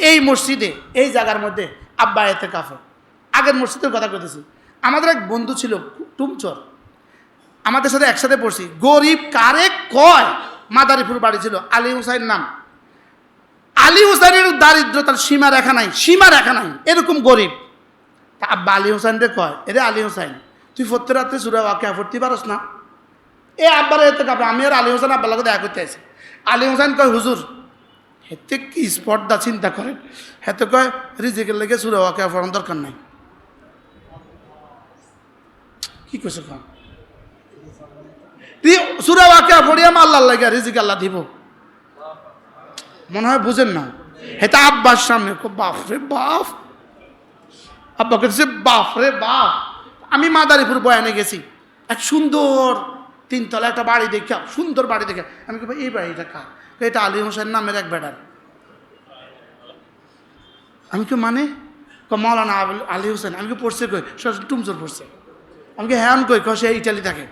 এই মসজিদে এই জায়গার মধ্যে আব্বা এতেকাফ, আগের মসজিদের কথা কইতেছি। আমাদের এক বন্ধু ছিল টুমচর, আমাদের সাথে একসাথে পড়ছি। গরিব কারে কয়, মাদারীপুর বাড়ি ছিল, আলী হুসাইন নাম। আলী হুসাইনের দারিদ্রতার সীমা রেখা নাই, সীমা রেখা নাই, এরকম গরিব। তা আব্বা আলী হুসাইনরে কয়, এরে আলী হুসাইন তুই প্রত্যেক রাত্রে সূরা ওয়াকিয়া পড়তে পারস না? এ আব্বার এতেকাফ, আমি আর আলী হুসাইন আব্বার লগে দেখা করতে আসি। আলী হুসাইন কয়, হুজুর হেতে কি স্পর্ধা চিন্তা করেন, হেতে কয় রিজিকের লেগে সূরা ওয়াকিয়া পড়ার দরকার নাই। কি কইছে কন? সূরা ওয়াকিয়া পড়িয়া আল্লাহর লাগে রিজিক আল্লাহ দিব, মনে হয় বুঝেন না। হেতা আব্বার সামনে বাপ রে বাপ, আব্বা কেছে বাপ রে বাপ। আমি মাদারীপুর বয়ানে গেছি, এক সুন্দর তিনতলা একটা বাড়ি দেখে, সুন্দর বাড়ি দেখে আমি কি এই বাড়িটা কার? এটা আলী হোসেন নামের এক বেটার। আমি কি মানে মাওলানা আলী হোসেন, আমি কি পড়ছে কই? টুমচোর পড়ছে। আমি কি হ্যান কই? সে ইটালি থাকে।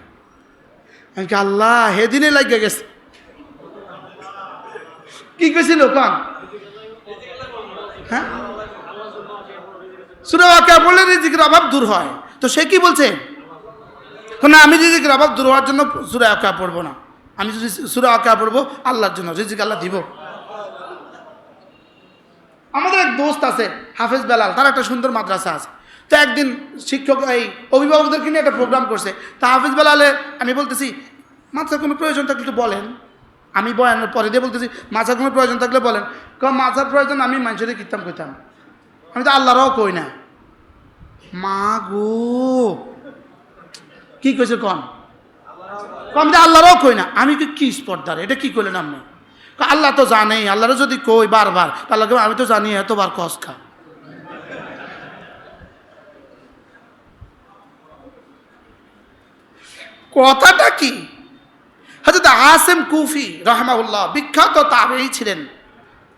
আমি কি আল্লাহ হেদিনে লাগিয়ে গেছে। কি কইছিল কান? হ্যাঁ, সূরা ওয়াকিয়া পড়লে রিজিকের অভাব দূর হয়। তো সে কি বলছে? না, আমি রিজিকের অভাব দূর হওয়ার জন্য সূরা ওয়াকিয়া পড়বো না, আমি যদি সূরা ওয়াকিয়া পড়বো আল্লাহর জন্য, রিজিক আল্লাহ দিব। আমাদের এক দোস্ত আছে হাফেজ বেলাল, তার একটা সুন্দর মাদ্রাসা আছে। তো একদিন শিক্ষক এই অভিভাবকদেরকে নিয়ে একটা প্রোগ্রাম করছে। তা হাফেজ বেলালে আমি বলতেছি মাথার কোনো প্রয়োজন থাকলে একটু বলেন। আমি বয়ানের পরে দিয়ে বলতেছি মাথার কোনো প্রয়োজন থাকলে বলেন। মাথার প্রয়োজন আমি মানুষের কীর্তাম কইতাম, আমি তো আল্লাহরাও কই না। মা গো কি কইছে কন? আমি তো আল্লাহরাও কই না। আমি কি স্পর্ধার, এটা কি করলেন আপনি? আল্লাহ তো জানেই, আল্লাহরা যদি কই বারবার, আল্লাহকে আমি তো জানি এতবার কস খা। কথাটা কি? হযরত আসিম কুফি রাহমাহুল্লাহ বিখ্যাত তাবেঈ ছিলেন,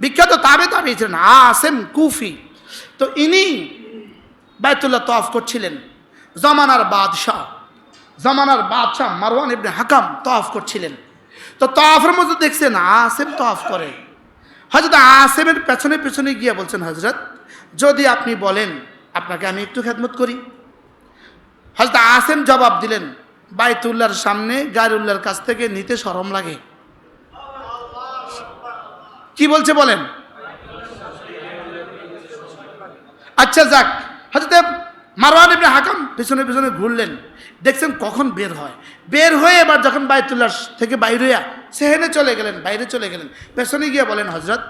বিখ্যাত তাবেঈ ছিলেন আসিম কুফি। তো ইনি বাইতুল্লাহ তওয়াফ করছিলেন। জামানার বাদশাহ মারওয়ান ইবনে হাকাম তওয়াফ করছিলেন। তো তওয়াফের মধ্যে দেখছেন আসিম তওয়াফ করে। হযরত আসিমের পেছনে পেছনে গিয়ে বলছেন, হযরত যদি আপনি বলেন আপনাকে আমি একটু খেদমত করি। হযরত আসিম জবাব দিলেন, বাইতুল্লাহর সামনে গায়রুল্লাহর কাছ থেকে নিতে শরম লাগে। কি বলছে বলেন? আচ্ছা যাক, হযরত মারওয়ান ইবনে হাকাম পেছনে পেছনে ঘুরলেন, দেখছেন কখন বের হয়। বের হয়ে এবার যখন বাইতুল্লাহ থেকে বাইরে সেহেনে চলে গেলেন, বাইরে চলে গেলেন, পেছনে গিয়ে বলেন, হযরত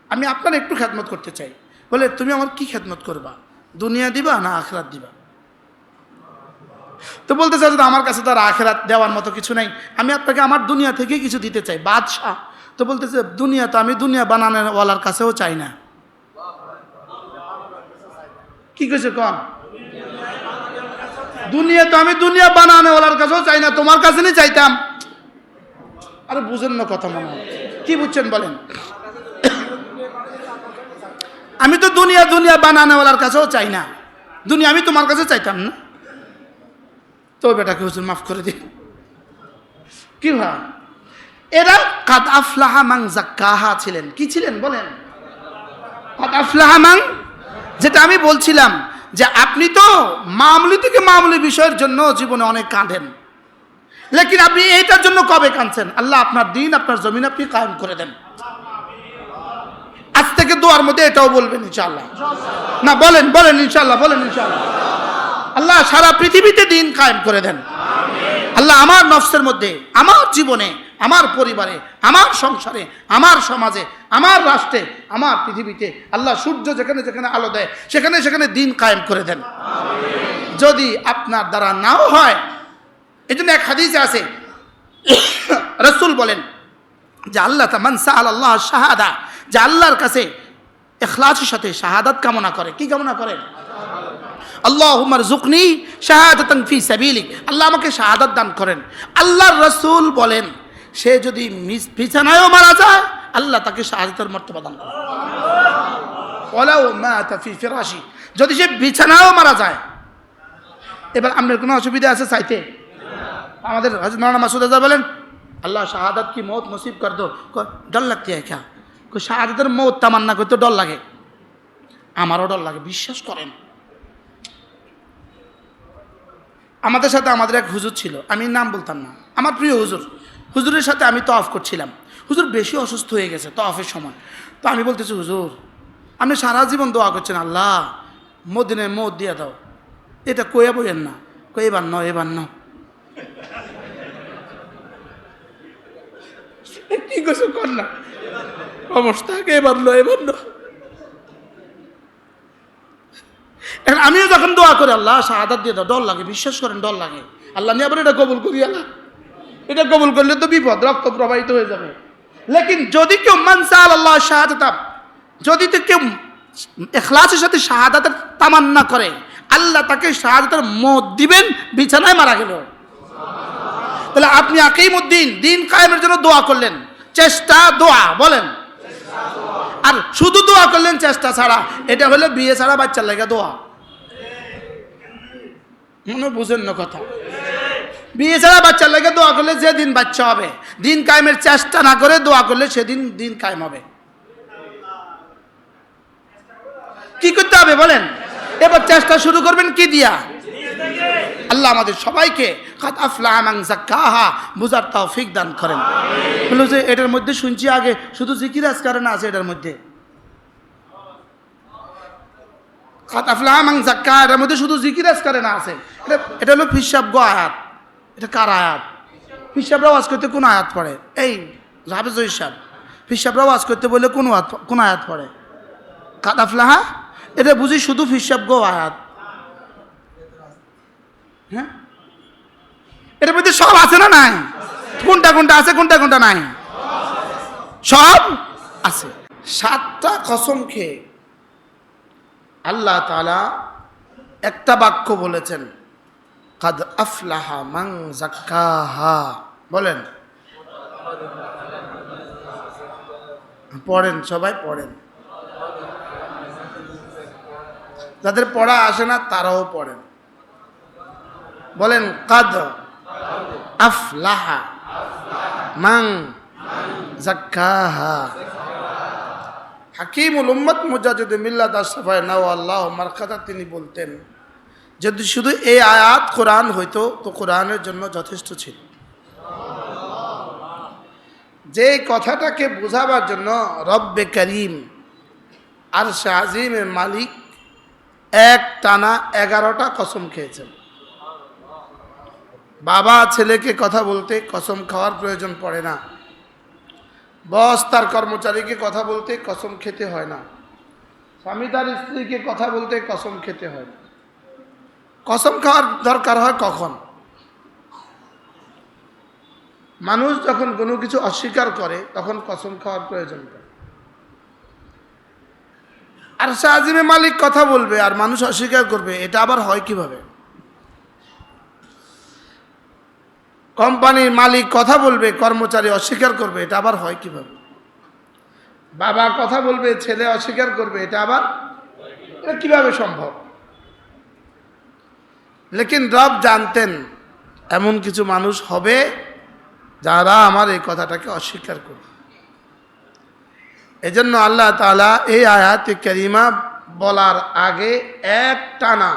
আমি আপনার একটু খেদমত করতে চাই। বলে, তুমি আমার কি খেদমত করবা? দুনিয়া দিবা না আখিরাত দিবা? তো বলতে চাই আমার কাছে তো আর আখিরাত দেওয়ার মতো কিছু নাই, আমি আপনাকে আমার দুনিয়া থেকে কিছু দিতে চাই। বাদশাহ তো বলতেছে, দুনিয়া তো আমি দুনিয়া বানানোওয়ালার কাছেও চাই না। কি কইছে কন? দুনিয়া তো আমি দুনিয়া বানানোওয়ালার কাছেও চাই না, তোমার কাছে নিয়ে চাইতাম। আরে বুঝেন না কথা মনে হয়। কি বুঝছেন বলেন? আমি তো দুনিয়া বানানোওয়ালার কাছেও চাই না, দুনিয়া আমি তোমার কাছে চাইতাম না। তো বেটাকে হুজুর মাফ করে দিন। কি ভাই, এরা কাদ আফলাহা মান যাক্কাহা ছিলেন। কি ছিলেন বলেন? কাদ আফলাহা মান, যেটা আমি বলছিলাম যে আপনি তো মামুলি থেকে মামুলি বিষয়ের জন্য জীবনে অনেক কাঁদেন, লেকিন আপনি এইটার জন্য কবে কাঁদছেন? আল্লাহ আপনার দিন, আপনার জমিন আপনি কায়েম করে দেন। আজ থেকে দোয়ার মধ্যে এটাও বলবেন ইনশাআল্লাহ। না বলেন ইনশাআল্লাহ, বলেন ইনশাআল্লাহ। আল্লাহ সারা পৃথিবীতে দিন কায়েম করে দেন। আল্লাহ আমার নফসের মধ্যে, আমার জীবনে, আমার পরিবারে, আমার সংসারে, আমার সমাজে, আমার রাষ্ট্রে, আমার পৃথিবীতে আল্লাহ সূর্য যেখানে যেখানে আলো দেয় সেখানে সেখানে দিন কায়েম করে দেন। যদি আপনার দ্বারা নাও হয়, এই জন্য এক হাদিসে আছে, রাসূল বলেন যে আল্লাহ মান সাআল আল্লাহ শাহাদা, যে আল্লাহর কাছে ইখলাসের সাথে শাহাদাত কামনা করে। কি কামনা করে? আল্লাহুম্মা রযুকনি শাহাদাতান ফি সাবিলিক, আল্লাহ আমাকে শাহাদাত দান করেন। আল্লাহর রাসূল বলেন সে যদি বিছানায়ও মারা যায় আল্লাহ তাকে শাহাদাতের মর্তবা দান করেন। ওয়ালাউ মাতা ফি ফিরাশি, যদি সে বিছানায়ও মারা যায়। এবার আপনার কোনো অসুবিধা আছে চাইতে? আমাদের হযরত মাওলানা মাসুদ আজহার বলেন, अल्लाह शहादत की मौत नसीब कर दो, डर लगती है क्या? শাহাদাতের মৌত তামান্না করতে ডর লাগে, আমারও ডর লাগে। বিশ্বাস করেন, আমাদের সাথে আমাদের এক হুজুর ছিল, আমি নাম বলতাম না, আমার প্রিয় হুজুর। হুজুরের সাথে আমি তওয়াফ করছিলাম। হুজুর বেশি অসুস্থ হয়ে গেছে তওয়াফের সময়। তো আমি বলতেছি, হুজুর আপনি সারা জীবন দোয়া করছেন, আল্লাহ মদিনায় মৌত দিয়ে দাও, এটা কইয়া বইয়েন না। কই এবার ন, এবার ন, কি কিছু কর না, অবস্থাকে এবার লো, এবার লো। আমিও যখন দোয়া করি, আল্লাহ শাহাদাত দিয়ে দাও, ডর লাগে, বিশ্বাস করেন ডর লাগে। আল্লাহ নিয়ে আবার এটা কবুল করি, আল্লাহ এটা কবুল করলে তো বিপদ, রক্ত প্রবাহিত হয়ে যাবে। লেকিন যদি কেউ মানসাল আল্লাহ শাহাদাত, যদি তো কেউ ইখলাসের সাথে শাহাদাতের তামান্না করে, আল্লাহ তাকে শাহাদাতের মত দিবেন, বিছানায় মারা গেল। তাহলে আপনি আকিমুদ্দিন, দিন কায়েমের জন্য দোয়া করলেন, চেষ্টা দোয়া বলেন, আর শুধু দোয়া করলেন চেষ্টা ছাড়া, এটা হলো বিয়ে ছাড়া বাচ্চার লাগে দোয়া। মনে বুঝেন না কথা? বিয়ে ছাড়া বাচ্চার লাগে দোয়া করলে যেদিন বাচ্চা হবে, দিন কায়েমের চেষ্টা না করে দোয়া করলে সেদিন দিন কায়েম হবে। কি করতে হবে বলেন? এবার চেষ্টা শুরু করবেন কি দিয়া? আল্লাহ আমাদের সবাইকে কাদ আফলাহা মান যাক্কাহা বুঝার তৌফিক দান করেন। বলো যে এটার মধ্যে শুনছি আগে শুধু জিকির আজকার না আছে, এটার মধ্যে কাদ আফলাহা মান যাক্কাহা, এটার মধ্যে শুধু জিকির আজকার না আছে। এটা হলো ফিসাব গো আয়াত। এটা কার আয়াত? ফিসাবরা ওয়াজ করতে কোন আয়াত পড়ে? এই হাফেজ হিসাব, ফিসাবরা ওয়াজ করতে বলে কোন আয়াত পড়ে? কাদ আফলাহা, এটা বুঝি শুধু ফিসাব গো আয়াত। হ্যাঁ, এটার মধ্যে সব আছে না নাই? কোনটা কোনটা আছে, কোনটা কোনটা নাই? সব আছে। 7টা কসম খেয়ে আল্লাহ তাআলা একটা বাক্য বলেছেন, কাদ আফলাহা মান যাক্কাহা। বলেন, পড়েন সবাই পড়েন, যাদের পড়া আসে না তারাও পড়েন। বলেন, কাদ আফলাহা মান যাক্কাহা। হাকিমুল উম্মত মুজাদ্দিদ মিল্লাত আশরাফায়ে নাওয়াল্লাহ মারকাতা তিনি বলতেন, যদি শুধু এই আয়াত কোরআন হইতো তো কোরআনের জন্য যথেষ্ট ছিল। যে কথাটাকে বোঝাবার জন্য রব্বে করিম আরশে আজিমের মালিক এক টানা 11টা কসম খেয়েছেন। বাবা ছেলেকে কথা বলতে কসম খাওয়ার প্রয়োজন পড়ে না, বস তার কর্মচারীকে কথা বলতে কসম খেতে হয় না, স্বামী তার স্ত্রীকে কথা বলতে কসম খেতে হয় না। কসম খাওয়ার দরকার হয় কখন? মানুষ যখন কোনো কিছু অস্বীকার করে তখন কসম খাওয়ার প্রয়োজন পড়ে। আর শাহজিমে মালিক কথা বলবে আর মানুষ অস্বীকার করবে, এটা আবার হয় কিভাবে? কোম্পানির মালিক কথা বলবে, কর্মচারী অস্বীকার করবে, এটা আবার হয় কিভাবে? বাবা কথা বলবে, ছেলে অস্বীকার করবে, এটা আবার এটা কিভাবে সম্ভব? লেকিন রব জানতেন এমন কিছু মানুষ হবে যারা আমার এই কথাটাকে অস্বীকার করবে। এজন্য আল্লাহ তাআলা এই আয়াতে কারিমা বলার আগে এক টানা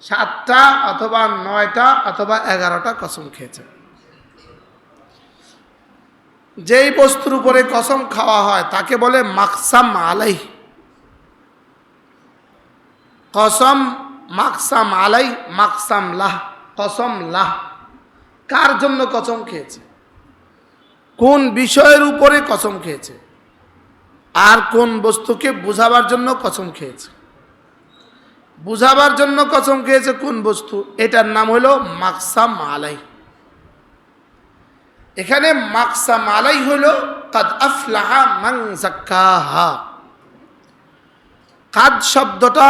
7টা অথবা 9টা অথবা 11টা কসম খেয়েছেন। যেই বস্তুর উপরে কসম খাওয়া হয় তাকে বলে মাকসাম আলাইহ। কসম মাকসাম আলাই, মাকসাম লাহ, কসম লাহ। কার জন্য কসম খেয়েছে, কোন বিষয়ের উপরে কসম খেয়েছে, আর কোন বস্তুকে বুঝাবার জন্য কসম খেয়েছে। বুঝাবার জন্য কসম খেয়েছে কোন বস্তু, এটার নাম হলো মাকসাম আলাই। এখানে মাকসাম আলাই হলো কাদ আফলাহা মান যাক্কাহা। কাদ শব্দটা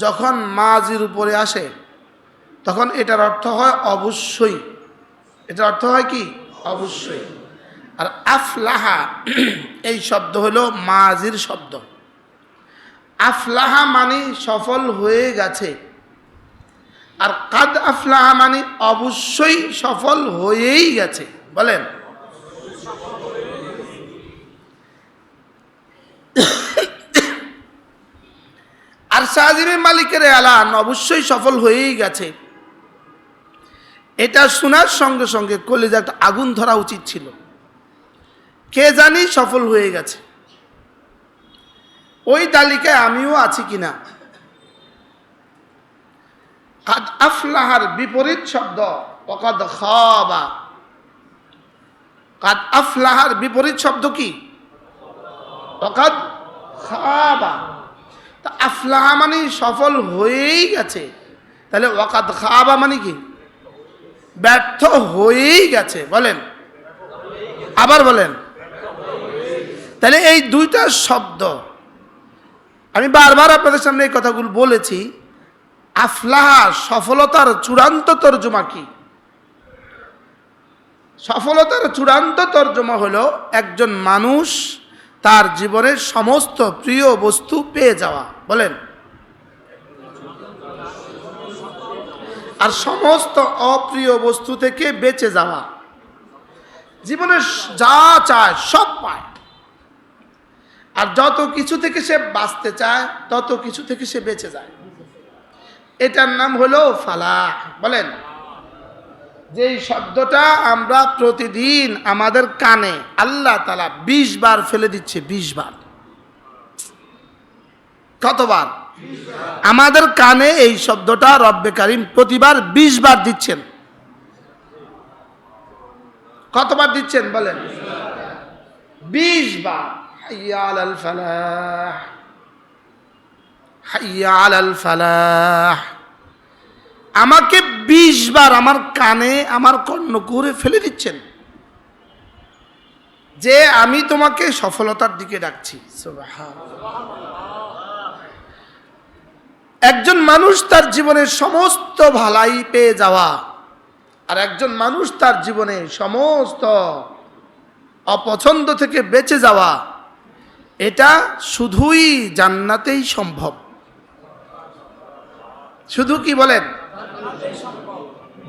যখন মাজির উপরে আসে তখন এটার অর্থ হয় অবশ্যই। এটার অর্থ হয় কি? অবশ্যই। আর আফলাহা এই শব্দ হলো মাজির শব্দ। আফলাহা মানে সফল হয়ে গেছে, আর কাদ আফলাহা মানে অবশ্যই সফল হয়েই গেছে। বলেন, আরশ আজিমের মালিকের এলান অবশ্যই সফল হয়েই গেছে, এটা শোনার সঙ্গে সঙ্গে কলিজা একটা আগুন ধরা উচিত ছিল। কে জানি সফল হয়ে গেছে, ওই তালিকায় আমিও আছি কিনা। কাদ আফলাহার বিপরীত শব্দ ওয়াকাদ খাবা। কাদ আফলাহার বিপরীত শব্দ কি? ওয়াকাদ খাবা। তা আফলাহা মানে সফল হয়েই গেছে, তাহলে ওয়াকাদ খাবা মানে কি? ব্যর্থ হয়েই গেছে। বলেন, আবার বলেন। তাহলে এই দুইটা শব্দ আমি বারবার আপনাদের সামনে এই কথাগুলো বলেছি। আফলাহা সফলতার চূড়ান্ত তর্জমা কি? সফলতার চূড়ান্ত তর্জমা হলো একজন মানুষ তার জীবনের সমস্ত প্রিয় বস্তু পেয়ে যাওয়া। বলেন, আর সমস্ত অপ্রিয় বস্তু থেকে বেঁচে যাওয়া। জীবনে যা চায় সব পায়, আর যত কিছু থেকে সে বাঁচতে চায় তত কিছু থেকে সে বেঁচে যায়। এটার নাম হলো ফালাহ। বলেন, যেই শব্দটা আমরা প্রতিদিন আমাদের কানে আল্লাহ তাআলা 20 বার ফেলে দিচ্ছে। 20 বার। কতবার? আমাদের কানে এই শব্দটা রব্বে কারীম প্রতিবার 20 বার দিচ্ছেন। কতবার দিচ্ছেন বলেন? 20 বার। হাইয়া আলাল ফালাহ, হাইয়া আলাল ফালাহ। আমাকে 20 বার আমার কানে আমার কর্ণকুহরে ফেলে দিচ্ছেন যে আমি তোমাকে সফলতার দিকে ডাকছি। সুবহানাল্লাহ। একজন মানুষ তার জীবনের সমস্ত ভালাই পেয়ে যাওয়া, আর একজন মানুষ তার জীবনে সমস্ত অপছন্দ থেকে বেঁচে যাওয়া, এটা শুধুই জান্নাতেই সম্ভব। শুধু কি বলেন?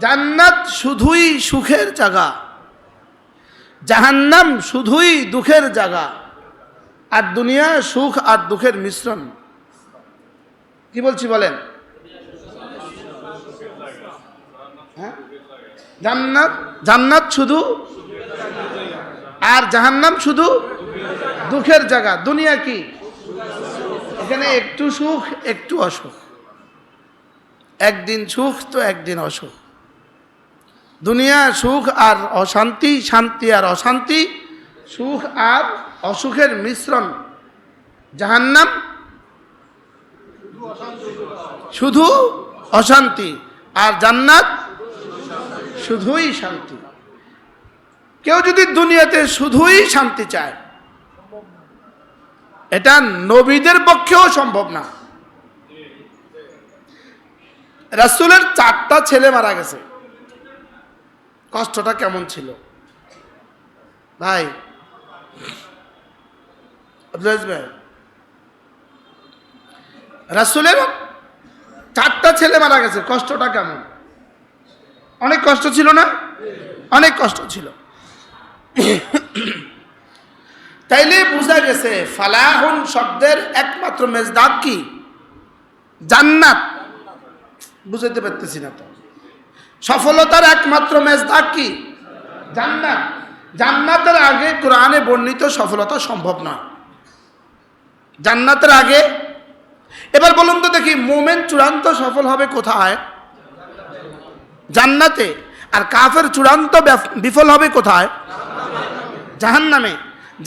জান্নাত শুধুই সুখের জায়গা, জাহান্নাম শুধুই দুঃখের জায়গা, আর দুনিয়া সুখ আর দুঃখের মিশ্রণ। কি বলছি বলেন? হ্যাঁ, জান্নাত জান্নাত শুধু, আর জাহান্নাম শুধু দুঃখের জায়গা। দুনিয়া কি? এখানে একটু সুখ একটু অসুখ, একদিন সুখ তো একদিন অসুখ। দুনিয়া সুখ আর অশান্তি, শান্তি আর অশান্তি, সুখ আর অসুখের মিশ্রণ। জাহান্নাম শুধু অশান্তি, আর জান্নাত শুধুই শান্তি। কেউ যদি দুনিয়াতে শুধুই শান্তি চায়, এটা নবীদের পক্ষেও সম্ভব না। রাসূলের 4টা ছেলে মারা গেছে। কষ্টটা কেমন ছিল ভাই? রাসূলের 4টা ছেলে মারা গেছে, কষ্টটা কেমন? অনেক কষ্ট ছিল না? অনেক কষ্ট ছিল। তাইলে বোঝা গেছে ফালাহুন শব্দের একমাত্র মেজদাক কি? জান্নাত। বুঝাইতে পারতেছি না তো। সফলতার একমাত্র মেজদাক কি? জান্নাত। জান্নাতের আগে কোরআনে বর্ণিত সফলতা সম্ভব নয়। জান্নাতের আগে। এবার বলুন তো দেখি, মুমিন চূড়ান্ত সফল হবে কোথায়? জান্নাতে। আর কাফের চূড়ান্ত বিফল হবে কোথায়? জাহান্নামে।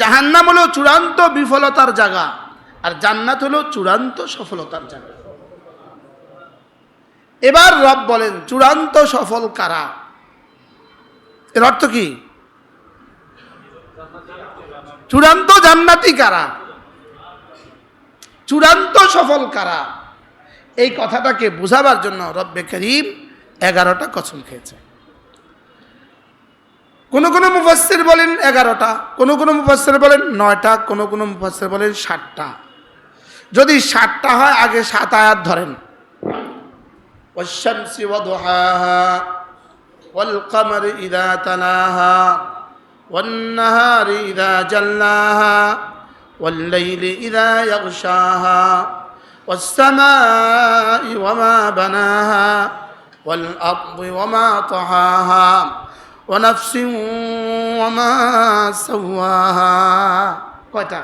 জাহান্নাম হলো চূড়ান্ত বিফলতার জায়গা, আর জান্নাত হলো চূড়ান্ত সফলতার জায়গা। এবার রব বলেন চূড়ান্ত সফল কারা? এর অর্থ কি? চূড়ান্ত জান্নাতি কারা? চূড়ান্ত সফল কারা? এই কথাটাকে বোঝাবার জন্য রব্বে করিম 11টা কসম খেয়েছে। কোন কোন মুফাসসির বলেন 11টা, কোন কোন মুফাসসির বলেন 9টা, কোন কোন মুফাসসির বলেন 7টা। যদি 7টা হয় আগে 7 আয়াত ধরেন। والشمس وضحاها والقمر إذا تلاها والنهار إذا جلاها والليل إذا يغشاها والسماء وما بناها والأرض وما طحاها ونفس وما سواها কয়টা?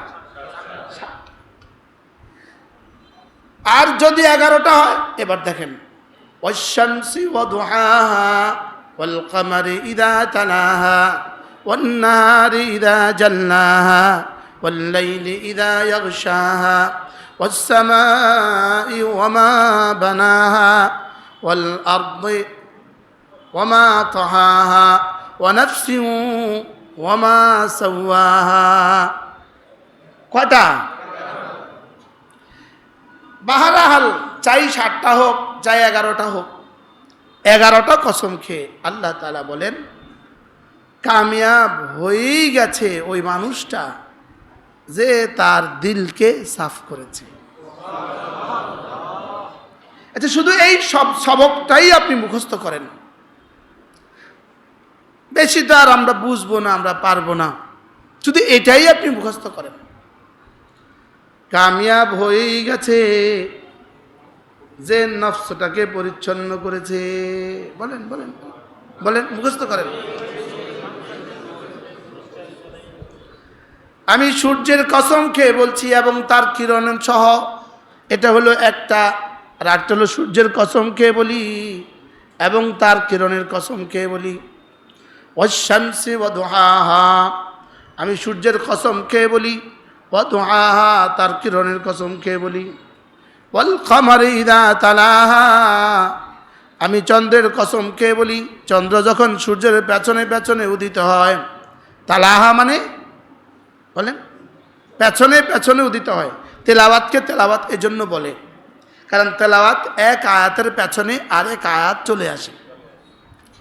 আর যদি 11টা হয় এবার দেখেন والشمس وضحاها والقمر إذا تلاها والنهار إذا جلاها والليل إذا يغشاها والسماء وما بناها والأرض وما طحاها ونفس وما سواها কয়টা? বাহারাহাল চাই 7টা হোক চাই 11টা হোক, 11টা কসম খেয়ে আল্লাহ তাআলা বলেন কামিয়াব হয়েই গেছে ওই মানুষটা যে তার দিলকে সাফ করেছে। আচ্ছা, শুধু এই সব সবকটাই আপনি মুখস্থ করেন, বেশি তো আর আমরা বুঝবো না, আমরা পারবো না, শুধু এটাই আপনি মুখস্থ করেন। কামিয়াব হয়েই গেছে যে নফসটাকে পরিচ্ছন্ন করেছে। বলেন বলেন বলেন, মুখস্থ করেন। আমি সূর্যের কসম খেয়ে বলছি এবং তার কিরণ সহ, এটা হলো একটা, আর একটা হলো সূর্যের কসম খেয়ে বলি এবং তার কিরণের কসম খেয়ে বলি। ওয়াশ-শামসি ওয়া দুহাহা, আমি সূর্যের কসম খেয়ে বলি, ওয়া দুহাহা, তার কিরণের কসম খেয়ে বলি। ওয়াল কমারি ইযা তালাহা, আমি চন্দ্রের কসম খেয়ে বলি, চন্দ্র যখন সূর্যের পেছনে পেছনে উদিত হয়, তালাহা মানে বলেন পেছনে পেছনে উদিত হয়। তেলাওয়াতকে তেলাওয়াত এজন্য বলে কারণ তেলাওয়াত এক আয়াতের পেছনে আরেক আয়াত চলে আসে,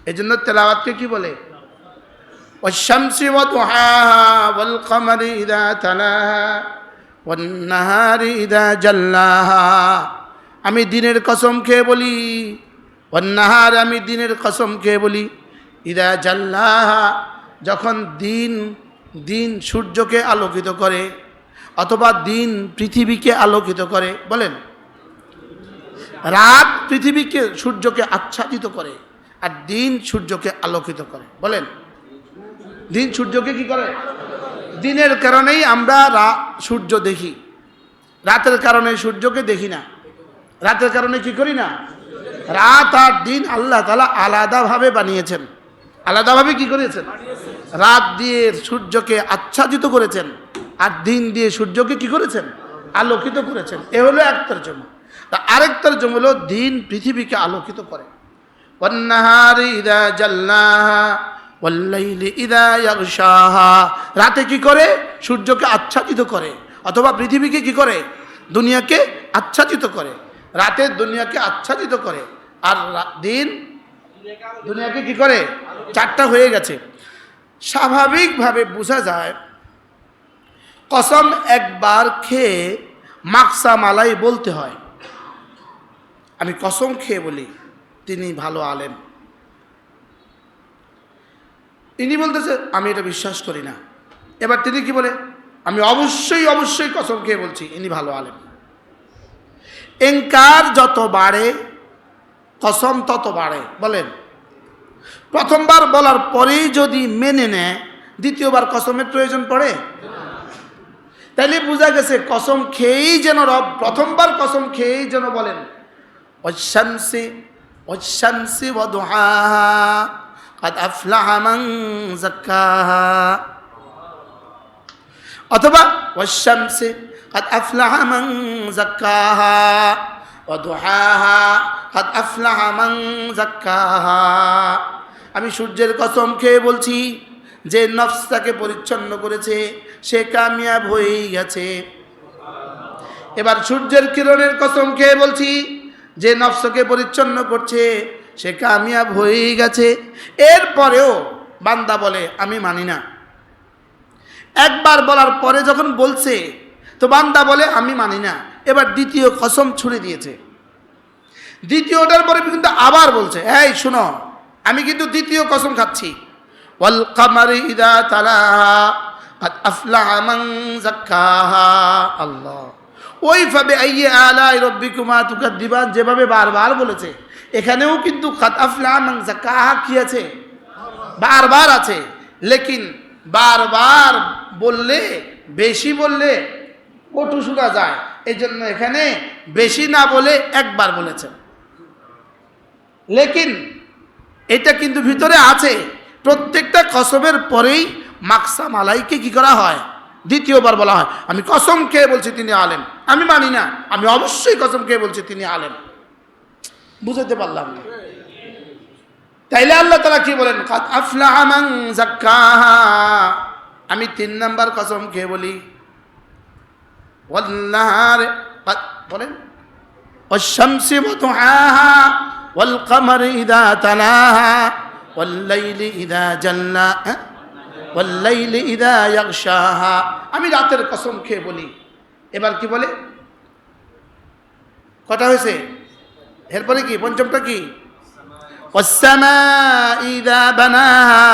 এজন্য তেলাওয়াতকে কি বলে? ওয়াশ-শামসি ওয়া দুহাহা ওয়াল কমারি ইযা তালাহা ওয়ান নাহারি ইযা জাল্লাহা, আমি দিনের কসম খেয়ে বলি, ওয়ান নাহার, আমি দিনের কসম খেয়ে বলি, ইযা জাল্লাহা, যখন দিন দিন সূর্যকে আলোকিত করে অথবা দিন পৃথিবীকে আলোকিত করে। বলেন, রাত পৃথিবীকে সূর্যকে আচ্ছাদিত করে আর দিন সূর্যকে আলোকিত করে। বলেন, দিন সূর্যকে কি করে? দিনের কারণেই আমরা সূর্য দেখি, রাতের কারণে সূর্যকে দেখি না। রাতের কারণে কি করি না? রাত আর দিন আল্লাহ তাআলা আলাদাভাবে বানিয়েছেন, আলাদাভাবে কি করেছেন? রাত দিয়ে সূর্যকে আচ্ছাদিত করেছেন আর দিন দিয়ে সূর্যকে কি করেছেন? আলোকিত করেছেন। এ হলো এক তরজমা। আরেক তরজমা হলো দিন পৃথিবীকে আলোকিত করে। ওয়ান নাহারি ইযা জাল্লাহা ওয়াল লাইলি ইযা ইয়াগশাহা, রাতে কি করে? সূর্যকে আচ্ছাদিত করে অথবা পৃথিবীকে কি করে? দুনিয়াকে আচ্ছাদিত করে। রাতে দুনিয়াকে আচ্ছাদিত করে আর দিন দুনিয়াকে কি করে? 4টা হয়ে গেছে। স্বাভাবিকভাবে বোঝা যায় কসম একবার খেয়ে মাকসা মালাই বলতে হয়। আমি কসম খেয়ে বলি তিনি ভালো আলেম, ইনি বলতেছে আমি এটা বিশ্বাস করি না। এবার তিনি কি বলে? আমি অবশ্যই অবশ্যই কসম খেয়ে বলছি ইনি ভালো আলেম। ইনকার যত বাড়ে কসম তত বাড়ে। বলেন, প্রথমবার বলার পরেই যদি মেনে নেয় দ্বিতীয়বার কসমের প্রয়োজন পড়ে? তাইলে বোঝা গেছে কসম খেয়েই যেন রব প্রথমবার কসম খেয়েই যেন বলেন ওয়াশ-শামসি ওয়াশ-শামসি ওয়া দুহাহা কাদ আফলাহা মান যাক্কাহা, অথবা ওয়াশ-শামসি কাদ আফলাহা মান যাক্কাহা ওয়া দুহাহা কাদ আফলাহা মান যাক্কাহা। আমি সূর্যের কসম খেয়ে বলছি যে নফসটাকে পরিচ্ছন্ন করেছে সে কামিয়াব হয়েই গেছে। এবার সূর্যের কিরণের কসম খেয়ে বলছি যে নফসকে পরিচ্ছন্ন করছে সে কামিয়াব হয়েই গেছে। এরপরেও বান্দা বলে আমি মানি না। একবার বলার পরে যখন বলছে তো বান্দা বলে আমি মানি না। এবার দ্বিতীয় কসম ছুড়ে দিয়েছে, দ্বিতীয়টার পরে কিন্তু আবার বলছে এই শুনো আমি কিন্তু দ্বিতীয় কসম খাচ্ছি। ওয়াল কামারি ইযা তালাহা কাদ আফলাহা মান যাক্কাহা, আল্লাহ, ওই ভাবে আইয়ে আলাই রব্বিকুমা তুকাদ্দিবান যেভাবে বারবার বলেছে, এখানেও কিন্তু কাদ আফলাহা মান যাক্কাহা কি আছে, বারবার আছে। লেকিন বারবার বললে, বেশি বললে কটু শোনা যায়, এই জন্য এখানে বেশি না বলে একবার বলেছেন। লেকিন এটা কিন্তু ভিতরে আছে, প্রত্যেকটা কসমের পরেই মাকসাম আলাইকে কি করা হয়, দ্বিতীয়বার বলা হয়। আমি কসম খেয়ে বলছি তিনি আলেম, আমি মানি না, আমি অবশ্যই কসম খেয়ে বলছি তিনি আলেম। বুঝতে পারলাম না? তাইলে আল্লাহ তাআলা কি বলেন, কাদ আফলাহা মান যাক্কাহা। আমি 3 নাম্বার কসম খেয়ে বলি, ওয়াল্লাহার বলেন, ওয়াশ-শামসি ওয়া দুহাহা ওয়াল কমারি ইযা তালাহা ওয়াল লাইলি ইযা জাল্লা ওয়াল লাইলি ইযা ইয়াগশাহা। আমি রাতের কসম খেয়ে বলি। এবার কি বলে, কটা হয়েছে? এরপরে কি পঞ্চমটা কি, ওয়াস-সামাই ইযা বানাহা।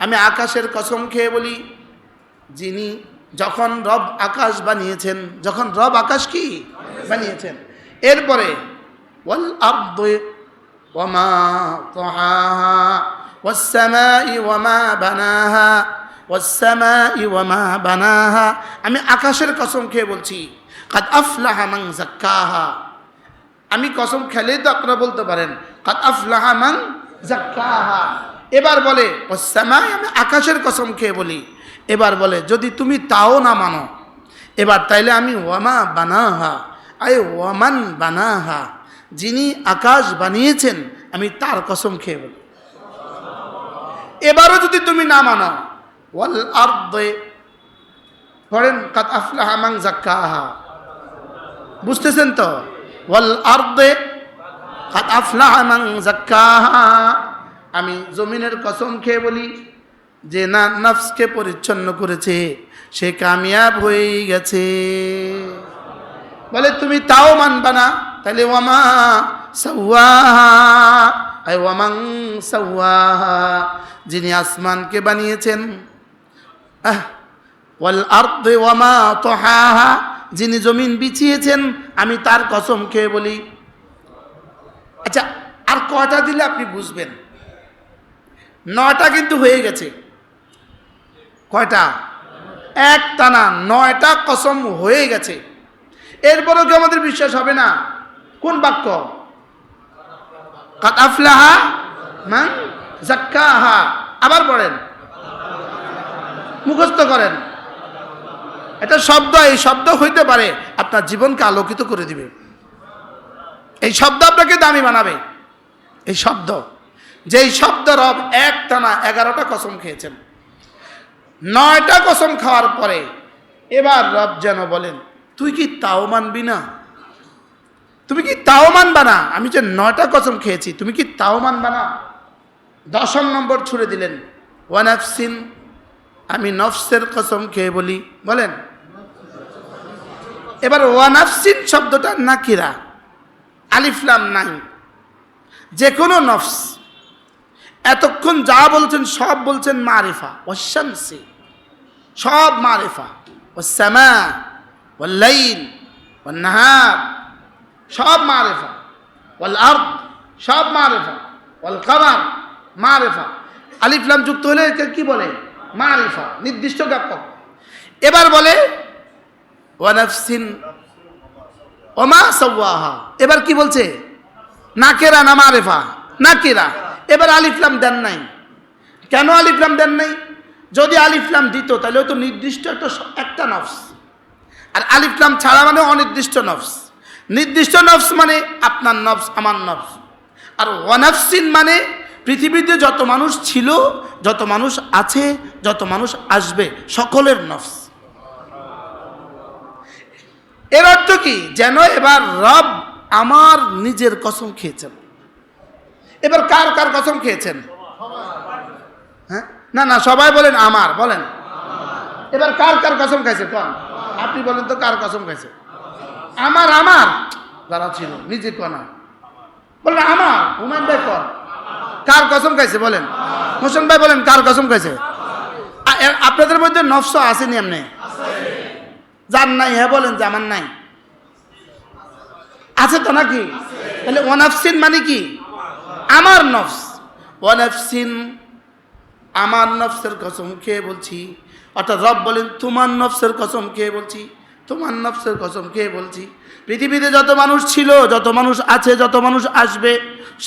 আমি আকাশের কসম খেয়ে বলি, যিনি যখন রব আকাশ বানিয়েছেন, যখন রব আকাশ কি বানিয়েছেন। এরপরে ওয়াল আরদি ওয়া মা তাহাহা ওয়াস-সামাই ওয়া মা বানাহা ওয়াস-সামাই ওয়া মা বানাহা। আমি আকাশের কসম খেয়ে বলছি, কাদ আফলাহা মান যাক্কাহা। আমি কসম খেলে তো আপনারা বলতে পারেন কাদ আফলাহা মান যাক্কাহা। এবার বলে ওয়াস-সামাই, আমি আকাশের কসম খেয়ে বলি। এবার বলে যদি তুমি তাও না মানো, এবার তাইলে আমি ওয়ামা বানাহা, আয় ওয়ামান বানাহা, যিনি আকাশ বানিয়েছেন আমি তার কসম খেয়ে বলি। এবারও যদি তুমি না মানো, ওয়াল আরদে পড়েন কাদ আফলাহা মান যাক্কাহা। বুঝতেছেন তো? ওয়াল আরদে কাদ আফলাহা মান যাক্কাহা। আমি জমিনের কসম খেয়ে বলি, যে না নফসকে পরিচ্ছন্ন করেছে সে কামিয়াব হয়ে গেছে। বলে তুমি তাও মানবা না, তাহলে ওয়ামা সাওয়াহা, আয় ওয়ামান সাওয়াহা, যিনি আসমানকে বানিয়েছেন, ওয়াল আরদি ওয়ামা তাহাহা, যিনি জমিন বিছিয়েছেন আমি তার কসম খেয়ে বলি। আচ্ছা, আর কয়টা দিলে আপনি বুঝবেন? 9টা কিন্তু হয়ে গেছে। কয়টা? এক টানা 9টা কসম হয়ে গেছে। এরপরও কি আমাদের বিশ্বাস হবে না? কোন বাক্য? কাদ আফলাহা মান যাক্কাহা। আবার পড়েন, মুখস্থ করেন। এটা শব্দ, এই শব্দ হইতে পারে আপনার জীবনকে আলোকিত করে দিবে। এই শব্দ আপনাকে দামি বানাবে। এই শব্দ, যেই শব্দ রব এক টানা 11টা কসম খেয়েছেন, 9টা কসম খাওয়ার পরে এবার রব যেন বলেন তুই কি তাও মানবি না? তুমি কি তাও মানবা না? আমি যে 9টা কসম খেয়েছি তুমি কি তাও মানবা না? 10 নম্বর ছুড়ে দিলেন, ওয়া নাফসিন, আমি নফসের কসম খেয়ে বলি। বলেন এবার ওয়া নাফসিন শব্দটা নাকিরা, আলিফ লাম নাই, যে কোনো নফস। এতক্ষণ যা বলছেন সব বলছেন মারিফা, ওয়াশ-শামসি সব মারিফা, ওয়াস-সামা ওয়াল-লাইল ওয়ান-নাহার সব মারিফা, ওয়াল-আরদ সব মারিফা, ওয়াল-কমার মারিফা। আলিফ লাম যুক্ত হলে কি বলে? মারিফা, নির্দিষ্ট জ্ঞাপক। এবার বলে ওয়া নাফসিন ওয়া মা সাওয়াহা। এবার কি বলছে? নাকিরা না মারিফা? নাকিরা। এবার আলিফ লাম দেন নাই। কেন আলিফ লাম দেন নাই? যদি আলিফ লাম দিত তাহলে তো নির্দিষ্ট একটা নফস, আর আলিফ লাম ছাড়া মানে অনির্দিষ্ট নফস। নির্দিষ্ট নফস মানে আপনার নফস, আমার নফস। আর ওয়া নাফসিন মানে পৃথিবীতে যত মানুষ ছিল, যত মানুষ আছে, যত মানুষ আসবে, সকলের নফস। এর অর্থ কি? যেন এবার রব আমার নিজের কসম খেয়েছেন। এবার কার কার কসম খেয়েছেন? হ্যাঁ, না না, সবাই বলেন আমার, বলেন। এবার কার কার কসম খাইছে? কোন আপনি বলেন তো, কার কসম খাইছে? আমার, আমার যারা ছিল নিজে কোনা বলেন আমার। হুমায়ুন ভাই কর, কার কসম খাইছে বলেন? হোসেন ভাই বলেন কার কসম খাইছে? আপনাদের মধ্যে নফস আসেনি? এমনি যার নাই হ্যাঁ বলেন যে আমার নাই। আছে তো নাকি? তাহলে ওয়ানাফসিন মানে কি? আমার নফস। ওয়ানাফসিন, আমার নফসের কসম খেয়ে বলছি। অর্থাৎ রব বলেন তোমার নফসের কসম খেয়ে বলছি, তোমার নফসের কসম খেয়ে বলছি। পৃথিবীতে যত মানুষ ছিল, যত মানুষ আছে, যত মানুষ আসবে,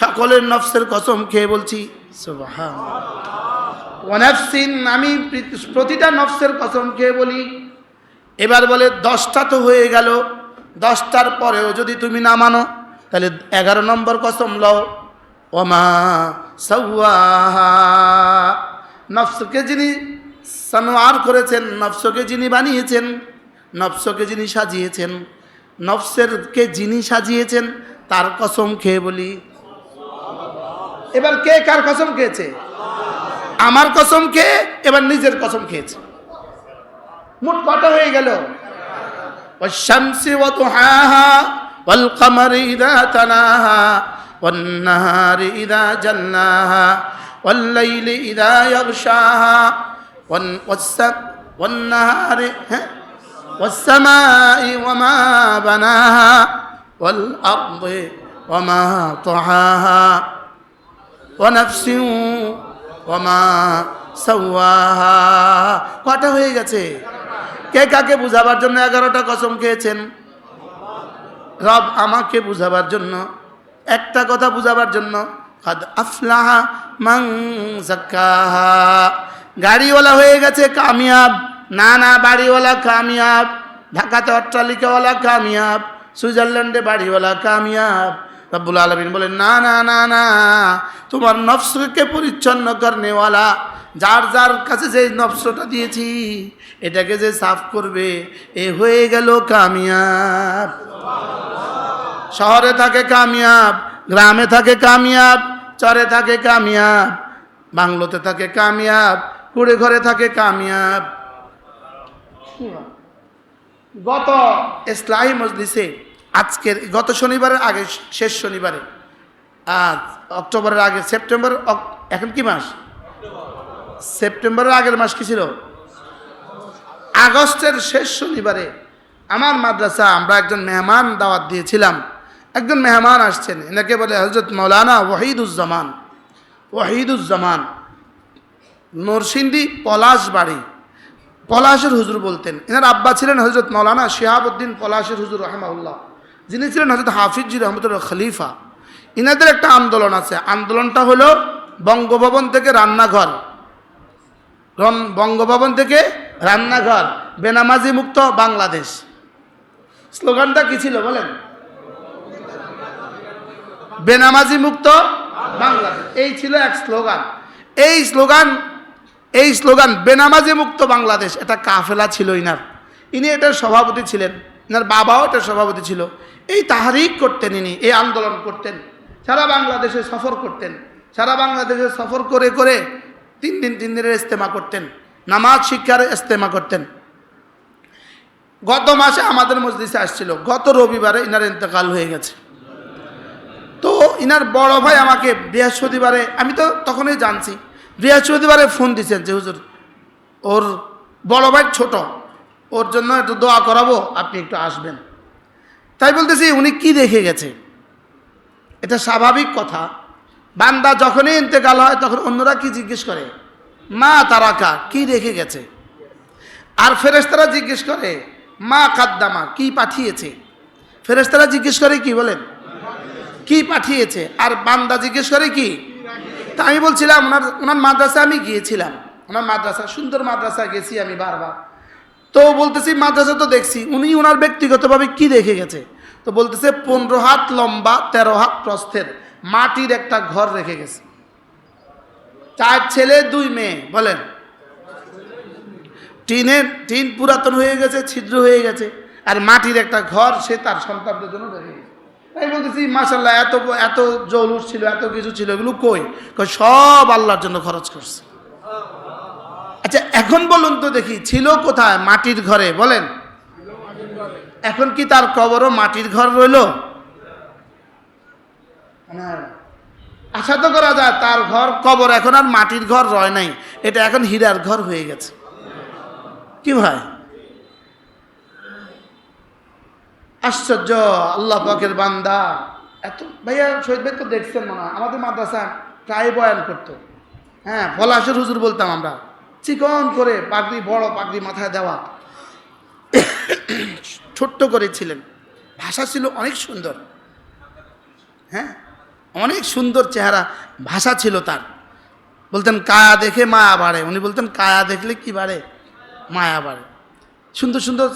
সকলের নফসের কসম খেয়ে বলছি সুবহানাল্লাহ। ওয়ানাফসিন, আমি প্রতিটা নফসের কসম খেয়ে বলি। এবার বলে 10টা তো হয়ে গেল, 10টার পরেও যদি তুমি না মানো তাহলে 11 নম্বর কসম লও। ওমা সাওয়াহা, নফসকে যিনি সানোয়ার করেছেন, নফসকে যিনি বানিয়েছেন, নফসকে যিনি সাজিয়েছেন, নফসেরকে যিনি সাজিয়েছেন তার কসম খেয়ে বলি। এবার কে কার কসম খেয়েছে? আমার কসম খেয়ে এবার নিজের কসম খেয়েছে। মোট কটা হয়ে গেল? والشمس وضحاها والقمر إذا تلاها والنهار إذا جلاها والليل إذا يغشاها والنهار والسماء وما بناها والأرض وما طحاها ونفس وما سواها। কটা হয়ে গেছে? কে কাকে বুঝাবার জন্য 11টা কসম খেয়েছেন? রব আমাকে বুঝাবার জন্য, একটা কথা বুঝাবার জন্য। কাদ আফলাহা মান যাক্কাহা, গাড়িওয়ালা হয়ে গেছে কামিয়াব। না না, বাড়িওয়ালা কামিয়াব, ঢাকাতে অট্টালিকাওয়ালা কামিয়াব, সুইজারল্যান্ডে বাড়িওয়ালা কামিয়াব। রব্বুল আলামিন বলেন না না না না, তোমার নফসকে পরিচ্ছন্ন করনেওয়ালা, যার যার কাছে যে নফসটা দিয়েছি এটাকে যে সাফ করবে, এ হয়ে গেল কামিয়াব। শহরে থাকে কামিয়াব, গ্রামে থাকে কামিয়াব, চরে থাকে কামিয়াব, বাংলোতে থাকে কামিয়াব, কুড়ে ঘরে থাকে কামিয়াব। গত ইসলাহি মজলিসে আজকের গত শনিবারের আগে, শেষ শনিবারে, অক্টোবরের আগে, সেপ্টেম্বর, এখন কি মাস? সেপ্টেম্বরের আগের মাস কি ছিল? আগস্টের শেষ শনিবারে আমার মাদ্রাসা আমরা একজন মেহমান দাওয়াত দিয়েছিলাম। একজন মেহমান আসছেন, এনাকে বলে হযরত মাওলানা ওয়াহিদুজ্জামান। ওয়াহিদুজ্জামান নরসিংদী পলাশবাড়ি, পলাশের হুজুর বলতেন। এনার আব্বা ছিলেন হযরত মাওলানা শিহাবউদ্দিন পলাশের হুজুর রাহিমাহুল্লাহ, যিনি ছিলেন হযরত হাফিজজি রহমতুল্লাহ খলিফা। ইনাদের একটা আন্দোলন আছে, আন্দোলনটা হলো বঙ্গভবন থেকে রান্নাঘর, বঙ্গভবন থেকে রান্নাঘর, বেনামাজি মুক্ত বাংলাদেশ। স্লোগানটা কি ছিল বলেন? বেনামাজি মুক্ত বাংলাদেশ, এই ছিল এক স্লোগান। এই স্লোগান বেনামাজি মুক্ত বাংলাদেশ, এটা কাফেলা ছিল ইনার। ইনি এটার সভাপতি ছিলেন, ইনার বাবাও এটার সভাপতি ছিল। এই তাহরিক করতেন ইনি, এই আন্দোলন করতেন, সারা বাংলাদেশে সফর করতেন। সারা বাংলাদেশে সফর করে করে 3 দিনের ইস্তেমা করতেন, নামাজ শিক্ষার ইস্তেমা করতেন। গত মাসে আমাদের মজলিসে আসছিল, গত রবিবারে ইনার ইন্তেকাল হয়ে গেছে। তো ইনার বড় ভাই আমাকে বৃহস্পতিবারে, আমি তো তখনই জানছি, বৃহস্পতিবারে ফোন দিয়েছেন যে হুজুর ওর বড় ভাই ছোট, ওর জন্য একটু দোয়া করাবো, আপনি একটু আসবেন। তাই বলতেছি উনি কি দেখে গেছে? এটা স্বাভাবিক কথা। বান্দা যখনই ইন্তেকাল হয় তখন অন্যরা কি জিজ্ঞেস করে? মা তারাকা, কি রেখে গেছে? আর ফেরেশতারা জিজ্ঞেস করে মা কাদ্দামা, কি পাঠিয়েছে? ফেরেশতারা জিজ্ঞেস করে কি বলেন? কি পাঠিয়েছে। আর বান্দা জিজ্ঞেস করে কি? তা আমি বলছিলাম ওনার মাদ্রাসা আমি গিয়েছিলাম, ওনার মাদ্রাসা, সুন্দর মাদ্রাসা গেছি আমি বারবার। তো বলতেছি মাদ্রাসা তো দেখছি, উনি ওনার ব্যক্তিগতভাবে কি রেখে গেছে? তো বলতেছে 15 হাত লম্বা 13 হাত প্রস্থের মাটির একটা ঘর রেখে গেছে। 4 ছেলে 2 মেয়ে। বলেন, টিন পুরাতন হয়ে গেছে, ছিদ্র হয়ে গেছে, আর মাটির একটা ঘর সে তার সন্তানদের জন্য রেখে গেছে। তাই বলতেছি মাশাআল্লাহ, এত জৌলুস ছিল, এত কিছু ছিল, এগুলো কই? সব আল্লাহর জন্য খরচ করছে। আচ্ছা এখন বলুন তো দেখি, ছিল কোথায়? মাটির ঘরে। বলেন, এখন কি তার কবরও মাটির ঘর রইল? আশা তো করা যায় তার ঘর, কবর এখন আর মাটির ঘর রয় নাই, এটা এখন হীরার ঘর হয়ে গেছে। কি ভাই? আশ্চর্য আল্লাহ পাকের বান্দা। এত ভাইয়া শহীদ ভাই তো দেখছেন মনে হয়, আমাদের মাদ্রাসা প্রায় বয়ান করতো। হ্যাঁ, পলাশের হুজুর বলতাম আমরা, চিকন করে পাগড়ি, বড় পাগড়ি মাথায় দেওয়া, ছোট্ট করেছিলেন, ভাষা ছিল অনেক সুন্দর। হ্যাঁ, অনেক সুন্দর চেহারা, ভাষা ছিল তার। বলতেন কায়া দেখে মায়া বাড়ে, উনি বলতেন কায়া দেখলে কি বাড়ে? মায়া বাড়ে। সুন্দর সুন্দর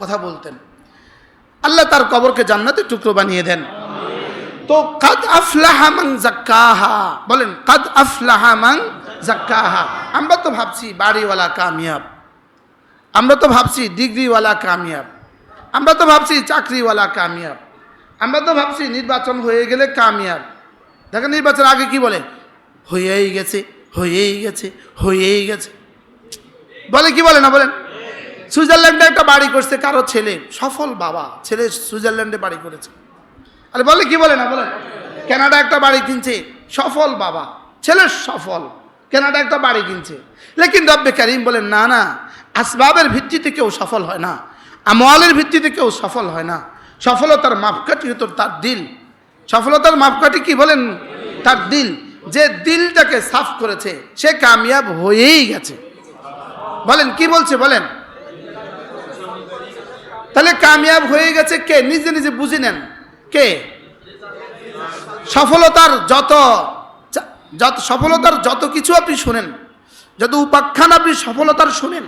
কথা বলতেন। আল্লাহ তার কবরকে জান্নাতের টুকরো বানিয়ে দেন। তো কাদ আফলাহা মান যাক্কাহা, বলেন কাদ আফলাহা মান যাক্কাহা। আমরা তো ভাবছি বাড়িওয়ালা কামিয়াব, আমরা তো ভাবছি ডিগ্রিওয়ালা কামিয়াব, আমরা তো ভাবছি চাকরিওয়ালা কামিয়াব, আমরা তো ভাবছি নির্বাচন হয়ে গেলে কামিয়াব। দেখেন নির্বাচন আগে কি বলে? হয়েই গেছে, হয়েই গেছে, হয়েই গেছে বলে, কি বলে না বলেন? সুইজারল্যান্ডে একটা বাড়ি করছে কারো ছেলে, সফল বাবা, ছেলে সুইজারল্যান্ডে বাড়ি করেছে। আরে বলে কি বলে না বলেন? কানাডা একটা বাড়ি কিনছে, সফল বাবা, ছেলে সফল, কানাডা একটা বাড়ি কিনছে। লেকিন রব্বে কারিম বলেন না না, আসবাবের ভিত্তিতে কেউ সফল হয় না, আমলের ভিত্তিতে কেউ সফল হয় না। সফলতার মাপকাঠি হতো তার দিল। সফলতার মাপকাঠি কি বলেন? তার দিল। যে দিলটাকে সাফ করেছে সে কামিয়াব হয়েই গেছে। বলেন কি বলছে বলেন? তাহলে কামিয়াব হয়ে গেছে কে? নিজে নিজে বুঝে নেন কে? সফলতার সফলতার যত কিছু আপনি শুনেন, যত উপাখ্যান আপনি সফলতার শুনেন,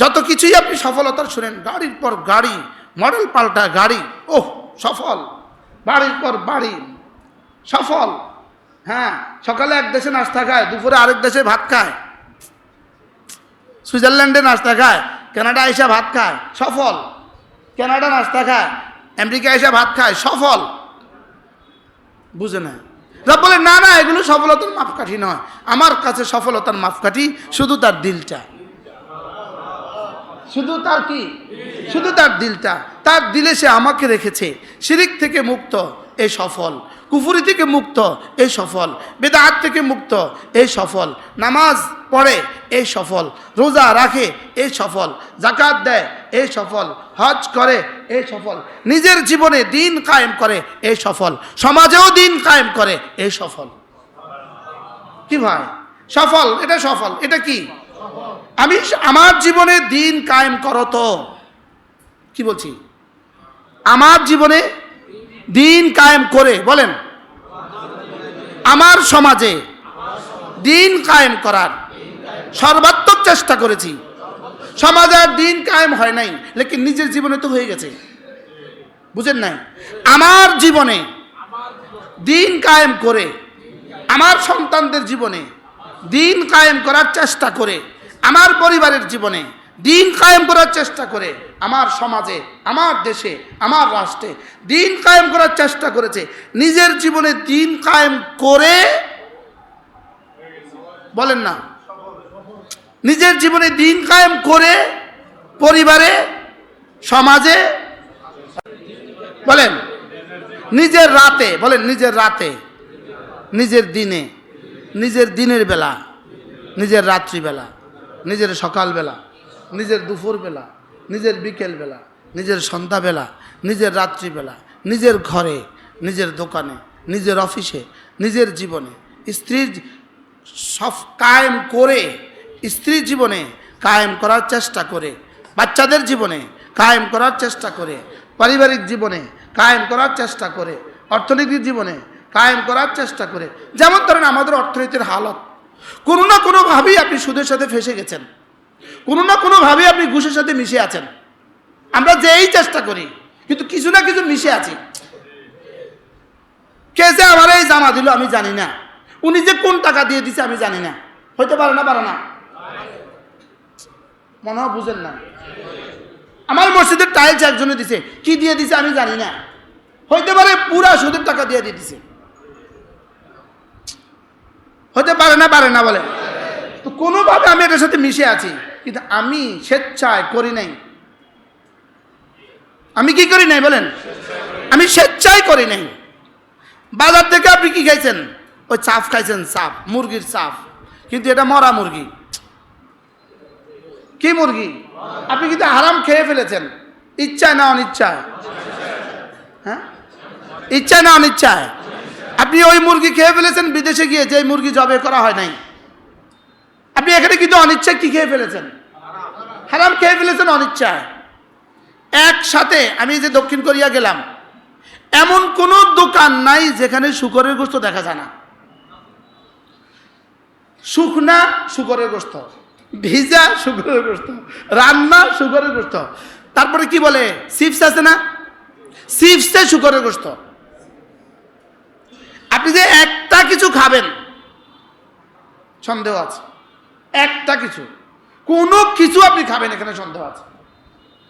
যত কিছুই আপনি সফলতার শুনেন, গাড়ির পর গাড়ি, মডেল পাল্টা গাড়ি, ওহ সফল, বাড়ির পর বাড়ি সফল। হ্যাঁ, সকালে এক দেশে নাস্তা খায়, দুপুরে আরেক দেশে ভাত খায়, সুইজারল্যান্ডে নাস্তা খায়, কানাডা এসে ভাত খায়, সফল। কানাডা নাস্তা খায়, আমেরিকা এসে ভাত খায়, সফল। বুঝে না? রব বলে না না, এগুলো সফলতার মাপকাঠি নয়। আমার কাছে সফলতার মাপকাঠি শুধু তার দিলটা। শুধু তার কি? শুধু তার দিলটা। তার দিলে সে আমাকে রেখেছে। শিরিক থেকে মুক্ত, এ সফল। কুফরি থেকে মুক্ত, এই সফল। বেদাত থেকে মুক্ত, এই সফল। নামাজ পড়ে, এই সফল। রোজা রাখে, এই সফল। যাকাত দেয়, এই সফল। হজ করে, এই সফল। নিজের জীবনে দিন কায়েম করে, এই সফল। সমাজেও দিন কায়েম করে, এই সফল। কি ভাই? সফল, এটা সফল। এটা কি? আমি আমার জীবনে দিন কায়েম করো তো, কি বলছি? আমার জীবনে দিন কায়েম করে, বলেন আমার সমাজে দিন কায়েম করার সর্বাত্মক চেষ্টা করেছি। সমাজে আর দিন কায়েম হয় নাই, লেকিন নিজের জীবনে তো হয়ে গেছে। বুঝেন নাই? আমার জীবনে দিন কায়েম করে, আমার সন্তানদের জীবনে দিন কায়েম করার চেষ্টা করে, আমার পরিবারের জীবনে দিন কায়েম করার চেষ্টা করে, আমার সমাজে, আমার দেশে, আমার রাষ্ট্রে দিন কায়েম করার চেষ্টা করেছে। নিজের জীবনে দিন কায়েম করে, বলেন না, নিজের জীবনে দিন কায়েম করে, পরিবারে, সমাজে, বলেন নিজের রাতে, বলেন নিজের রাতে, নিজের দিনে, নিজের দিনের বেলা, নিজের রাত্রিবেলা, নিজের সকালবেলা, নিজের দুপুরবেলা, নিজের বিকেলবেলা, নিজের সন্ধ্যাবেলা, নিজের রাত্রিবেলা, নিজের ঘরে, নিজের দোকানে, নিজের অফিসে, নিজের জীবনে, স্ত্রীর সব কায়েম করে, স্ত্রীর জীবনে কায়েম করার চেষ্টা করে, বাচ্চাদের জীবনে কায়েম করার চেষ্টা করে, পারিবারিক জীবনে কায়েম করার চেষ্টা করে, অর্থনৈতিক জীবনে কায়েম করার চেষ্টা করে। যেমন ধরেন আমাদের অর্থনীতির হালত, কোনো না কোনোভাবেই আপনি সুদের সাথে ফেসে গেছেন, কোনো না কোনোভাবেই আপনি ঘুষের সাথে মিশে আছেন। আমরা যেই চেষ্টা করি কিন্তু কিছু না কিছু মিশে আছি। কে যে আমার এই জামা দিল আমি জানি না, উনি যে কোন টাকা দিয়ে দিছে আমি জানি না। হইতে পারে না? পারে না? মনে হয় বুঝেন না। আমার মসজিদের টাইলস একজনে দিছে, কি দিয়ে দিছে আমি জানি না। হইতে পারে পুরা সুদের টাকা দিয়ে দিছে। হতে পারে না? পারে না বলে। তো কোনোভাবে আমি এটার সাথে মিশে আছি, কিন্তু আমি স্বেচ্ছায় করি নাই। আমি কি করি নাই বলেন? আমি স্বেচ্ছায় করি নাই। বাজার থেকে আপনি কি খাইছেন? ওই চাপ খাইছেন, চাপ, মুরগির চাপ, কিন্তু এটা মরা মুরগি। কি মুরগি? আপনি কিন্তু হারাম খেয়ে ফেলেছেন, ইচ্ছায় না অনিচ্ছায়। হ্যাঁ, ইচ্ছায় না অনিচ্ছায়? আপনি ওই মুরগি খেয়ে ফেলেছেন বিদেশে গিয়ে, যে মুরগি জবে করা হয় নাই। আপনি এখানে কিন্তু অনিচ্ছায় কি খেয়ে ফেলেছেন? হারাম খেয়ে ফেলেছেন অনিচ্ছায়। একসাথে আমি যে দক্ষিণ কোরিয়া গেলাম, এমন কোনো দোকান নাই যেখানে শুকরের গোশত দেখা যায় না। শুকনা শুকরের গোশত, ভিজা শুকরের গোশত, রান্না শুকরের গোশত, তারপরে কি বলে চিপস আছে না, চিপসে শুকরের গোশত। আপনি যে একটা কিছু খাবেন সন্দেহ আছে, একটা কিছু, কোনো কিছু আপনি খাবেন এখানে সন্দেহ আছে।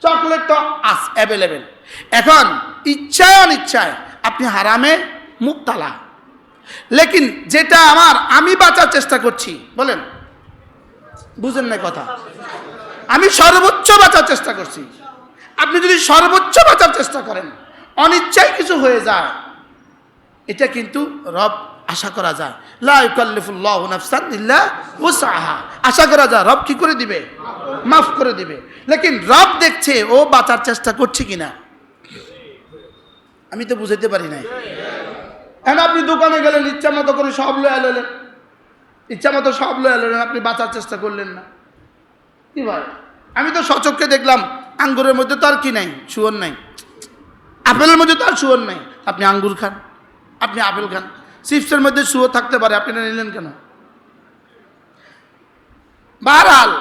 চকলেট তো আস অ্যাভেলেবেল। এখন ইচ্ছায় অনিচ্ছায় আপনি হারামে মুবতালা। লেকিন যেটা আমি বাঁচার চেষ্টা করছি, বলেন বুঝেন না কথা, আমি সর্বোচ্চ বাঁচার চেষ্টা করছি। আপনি যদি সর্বোচ্চ বাঁচার চেষ্টা করেন, অনিচ্ছায় কিছু হয়ে যায়, এটা কিন্তু রব আশা করা যায়, লা ইউকাল্লিফুল্লাহু নাফসান ইল্লা উসআহা, আশা করা যায় রব কি করে দিবে, মাফ করে দিবে। লেকিন রব দেখছে ও বাঁচার চেষ্টা করছে কিনা, আমি তো বুঝাইতে পারি নাই। এখন আপনি দোকানে গেলেন, ইচ্ছা মতো করে সব লয়ে এলেন, ইচ্ছা মতো সব লয়ে এলেন, আপনি বাঁচার চেষ্টা করলেন না। কি ভাই, আমি তো সচক্ষে দেখলাম আঙ্গুরের মধ্যে তো আর কি নাই, শুয়োর নাই, আপেলের মধ্যে তো আর শুয়োর নাই, আপনি আঙ্গুর খান, আপনি আপেল খান। চিপসের মধ্যে শুয়োর থাকতে পারে, আপনি নিলেন কেন? বাহরহাল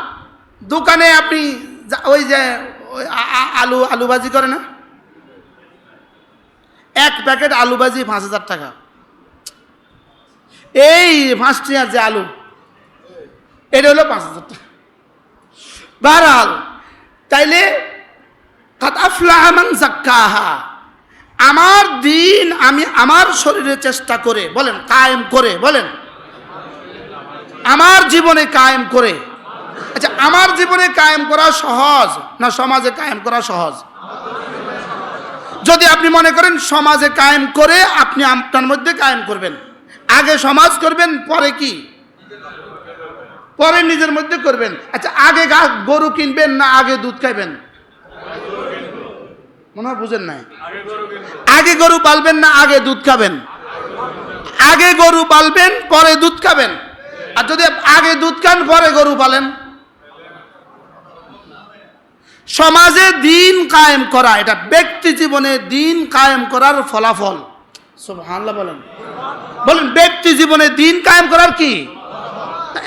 দোকানে আপনি ওই যে আলু ভাজি করে না, এক প্যাকেট আলু ভাজি 5,000 টাকা, এই 5 টিয়ার যে আলু, এটা হলো 5,000 টাকা। বাহরহাল তাইলে কাদ আফলাহা মান যাক্কাহা, আমার দিন আমি আমার শরীরে চেষ্টা করে, বলেন কায়েম করে, বলেন আমার জীবনে কায়েম করে। আচ্ছা, আমার জীবনে কায়েম করা সহজ না সমাজে কায়েম করা সহজ? যদি আপনি মনে করেন সমাজে কায়েম করে আপনি আপনার মধ্যে কায়েম করবেন, আগে সমাজ করবেন, পরে কি, পরে নিজের মধ্যে করবেন। আচ্ছা, আগে গরু কিনবেন না আগে দুধ খাইবেন? মনে হয় বুঝেন নাই। আগে গরু পালবেন না আগে দুধ খাবেন? আগে গরু পালবেন পরে দুধ খাবেন। আর যদি আগে দুধ খান পরে গরু পালেন, সমাজে দিন কায়েম করা, এটা ব্যক্তি জীবনে দিন কায়েম করার ফলাফল। সুবহানাল্লাহ বলেন, বলেন ব্যক্তি জীবনে দিন কায়েম করার কি।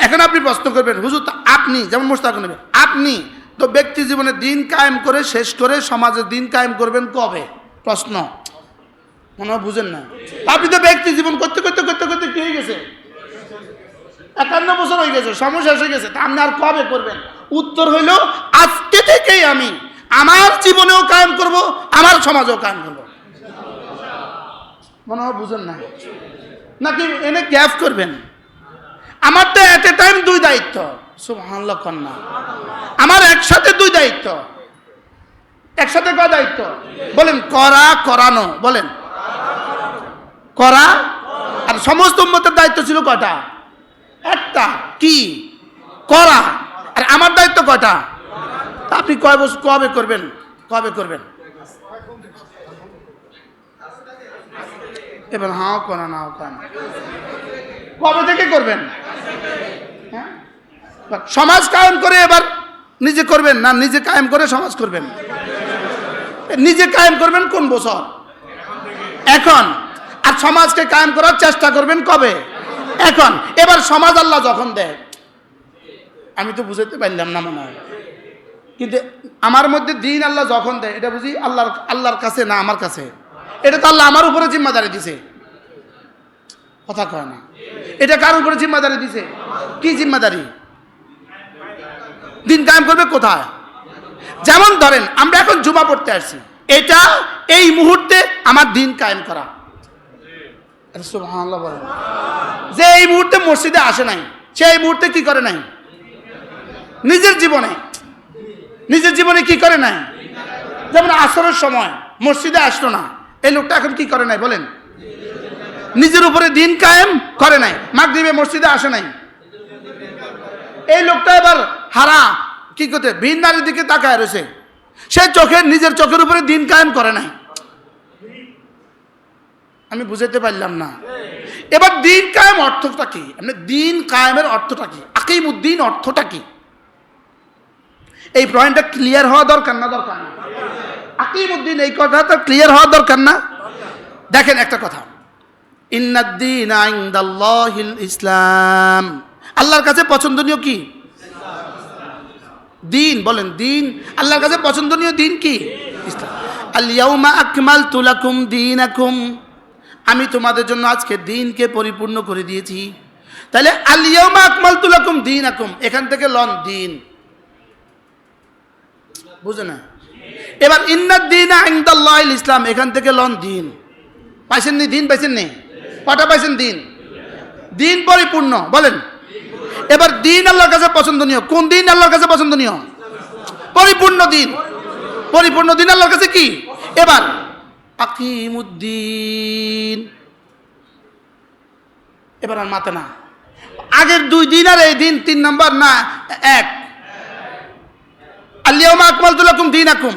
এখন আপনি প্রশ্ন করবেন, হুজুর আপনি যেমন মোস্তাক নবী, আপনি তো ব্যক্তি জীবনে দিন কায়েম করে শেষ করে সমাজে দিন কায়েম করবেন কবে? প্রশ্ন মনে হয় বুঝেন না। আপনি তো ব্যক্তি জীবন করতে করতে করতে করতে কি হয়ে গেছে, 51 বছর হয়ে গেছে, সমস্যা হয়ে গেছে, তা আপনি আর কবে করবেন? উত্তর হইল আজকে থেকেই আমি আমার জীবনেও কায়েম করব, আমার সমাজেও কায়েম করব। মনে হয় বুঝেন না, নাকি এনে গ্যাপ করবেন? আমার তো এট এ টাইম 2 দায়িত্ব। সুবহানাল্লাহ কন্যা, আমার একসাথে 2 দায়িত্ব। একসাথে কয় দায়িত্ব বলেন? করা, করানো। বলেন করা। আর সমস্ত উম্মতের দায়িত্ব ছিল কয়টা? একটা, কি? করা। আর আমার দায়িত্ব কয়টা? আপনি কয় বছর কবে করবেন? কবে করবেন? এবার হাও করা নাও করা, কবে থেকে করবেন? হ্যাঁ, সমাজ কায়েম করে এবার নিজে করবেন না নিজে কায়েম করে সমাজ করবেন? নিজে কায়েম করবেন কোন বছর? এখন। আর সমাজকে কায়েম করার চেষ্টা করবেন কবে? এখন। এবার সমাজ আল্লাহ যখন দেয়, আমি তো বুঝাতে পারলাম না মনে হয়, কিন্তু আমার মধ্যে দিন আল্লাহ যখন দেয় এটা বুঝি আল্লাহর কাছে না আমার কাছে, এটা তো আল্লাহ আমার উপরে জিম্মাদারি দিছে। কথা কয় না, এটা কার উপরে জিম্মাদারি দিছে? কি জিম্মাদারি? দিন কায়েম করবে কোথায়? যেমন ধরেন আমরা এখন জুমা পড়তে আসছি, এটা এই মুহূর্তে আমার দিন কায়েম করা। সুবহানাল্লাহ বলেন। যে এই মুহূর্তে মসজিদে আসে নাই, সে এই মুহূর্তে কি করে নাই? নিজের জীবনে কি করে নাই? যেমন আসরের সময় মসজিদে আসলো না, এই লোকটা এখন কি করে নাই বলেন? নিজের উপরে দিন কায়েম করে নাই। মাগরিবে মসজিদে আসে নাই, এই লোকটা এবার হারা কি করতে ভিন নারীর দিকে তাকায় রয়েছে, সে নিজের চোখের উপরে দিন কায়েম করে নাই। আমি বুঝাতে পারলাম না। এবার দিন কায়েম অর্থটা কি? মানে দিন কায়েমের অর্থটা কি? আকিমুদ্দিন অর্থটা কি? এই পয়েন্টটা ক্লিয়ার হওয়া দরকার না দরকার না? আকিমুদ্দিন এই কথাটা ক্লিয়ার হওয়া দরকার না? দেখেন একটা কথা, ইন্নাদ-দীন ইনদাল্লাহিল ইসলাম, আল্লাহর কাছে পছন্দনীয় কি দিন? বলেন দিন, আল্লাহর কাছে পছন্দনীয় দিন কি? ইসলাম। আল ইয়াউমা আকমালতু লাকুম দীনাকুম, আমি তোমাদের জন্য আজকে দিনকে পরিপূর্ণ করে দিয়েছি। তাহলে আল ইয়াউমা আকমালতু লাকুম দীনাকুম, এখান থেকে লন দিন, বুঝে না? এবার ইন্নাদ-দীনা ইনদাল্লাহিল ইসলাম, এখান থেকে লন দিন। পাইছেন নি? দিন পাইছেন নি? কটা পাইছেন দিন? দিন পরিপূর্ণ, বলেন। এবার দিন আল্লাহর কাছে পছন্দনীয় কোন দিন? আল্লাহর কাছে পছন্দনীয় পরিপূর্ণ দিন। পরিপূর্ণ দিন আল্লাহর কাছে কি? এবার আকিমুদ্দিন, এবার আর মাতে না, আগের দুই দিন আর এই দিন তিন নম্বর না, এক। আল ইয়াউমা আকমালতু লাকুম দীনাকুম,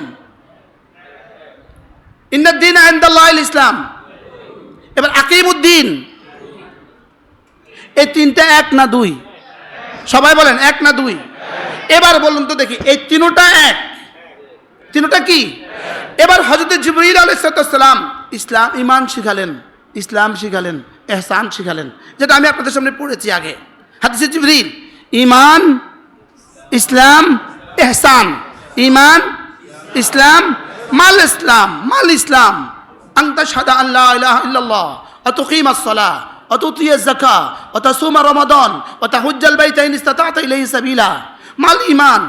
ইন্নাদ-দীনা ইনদাল্লাহিল ইসলাম। এবার আকিমুদ্দিন, এই তিনটা এক না দুই? সবাই বলেন এক না দুই? এবার বলুন তো দেখি, এই তিনটা এক, তিনটা কি? এবার হযরত জিবরীল আলাইহিস সালাম ইসলাম ঈমান শিখালেন, ইসলাম শিখালেন, ইহসান শিখালেন, যেটা আমি আপনাদের সামনে পড়েছি আগে হাদিসে জিবরীল। ঈমান, ইসলাম, ইহসান। ঈমান, ইসলাম, মাল ইসলাম, মাল ইসলাম আনতা শাহাদা আল্লা ইলাহা ইল্লাল্লাহ ওয়া তুকিমাস সালাহ ওয়া তুতিয়াজ যাকাহ ওয়া তাসুমা রমাদান ওয়া তাহুজ্জাল বাইতা ইন ইসতাতা'তা ইলাইহি সাবিলা। মাল ঈমান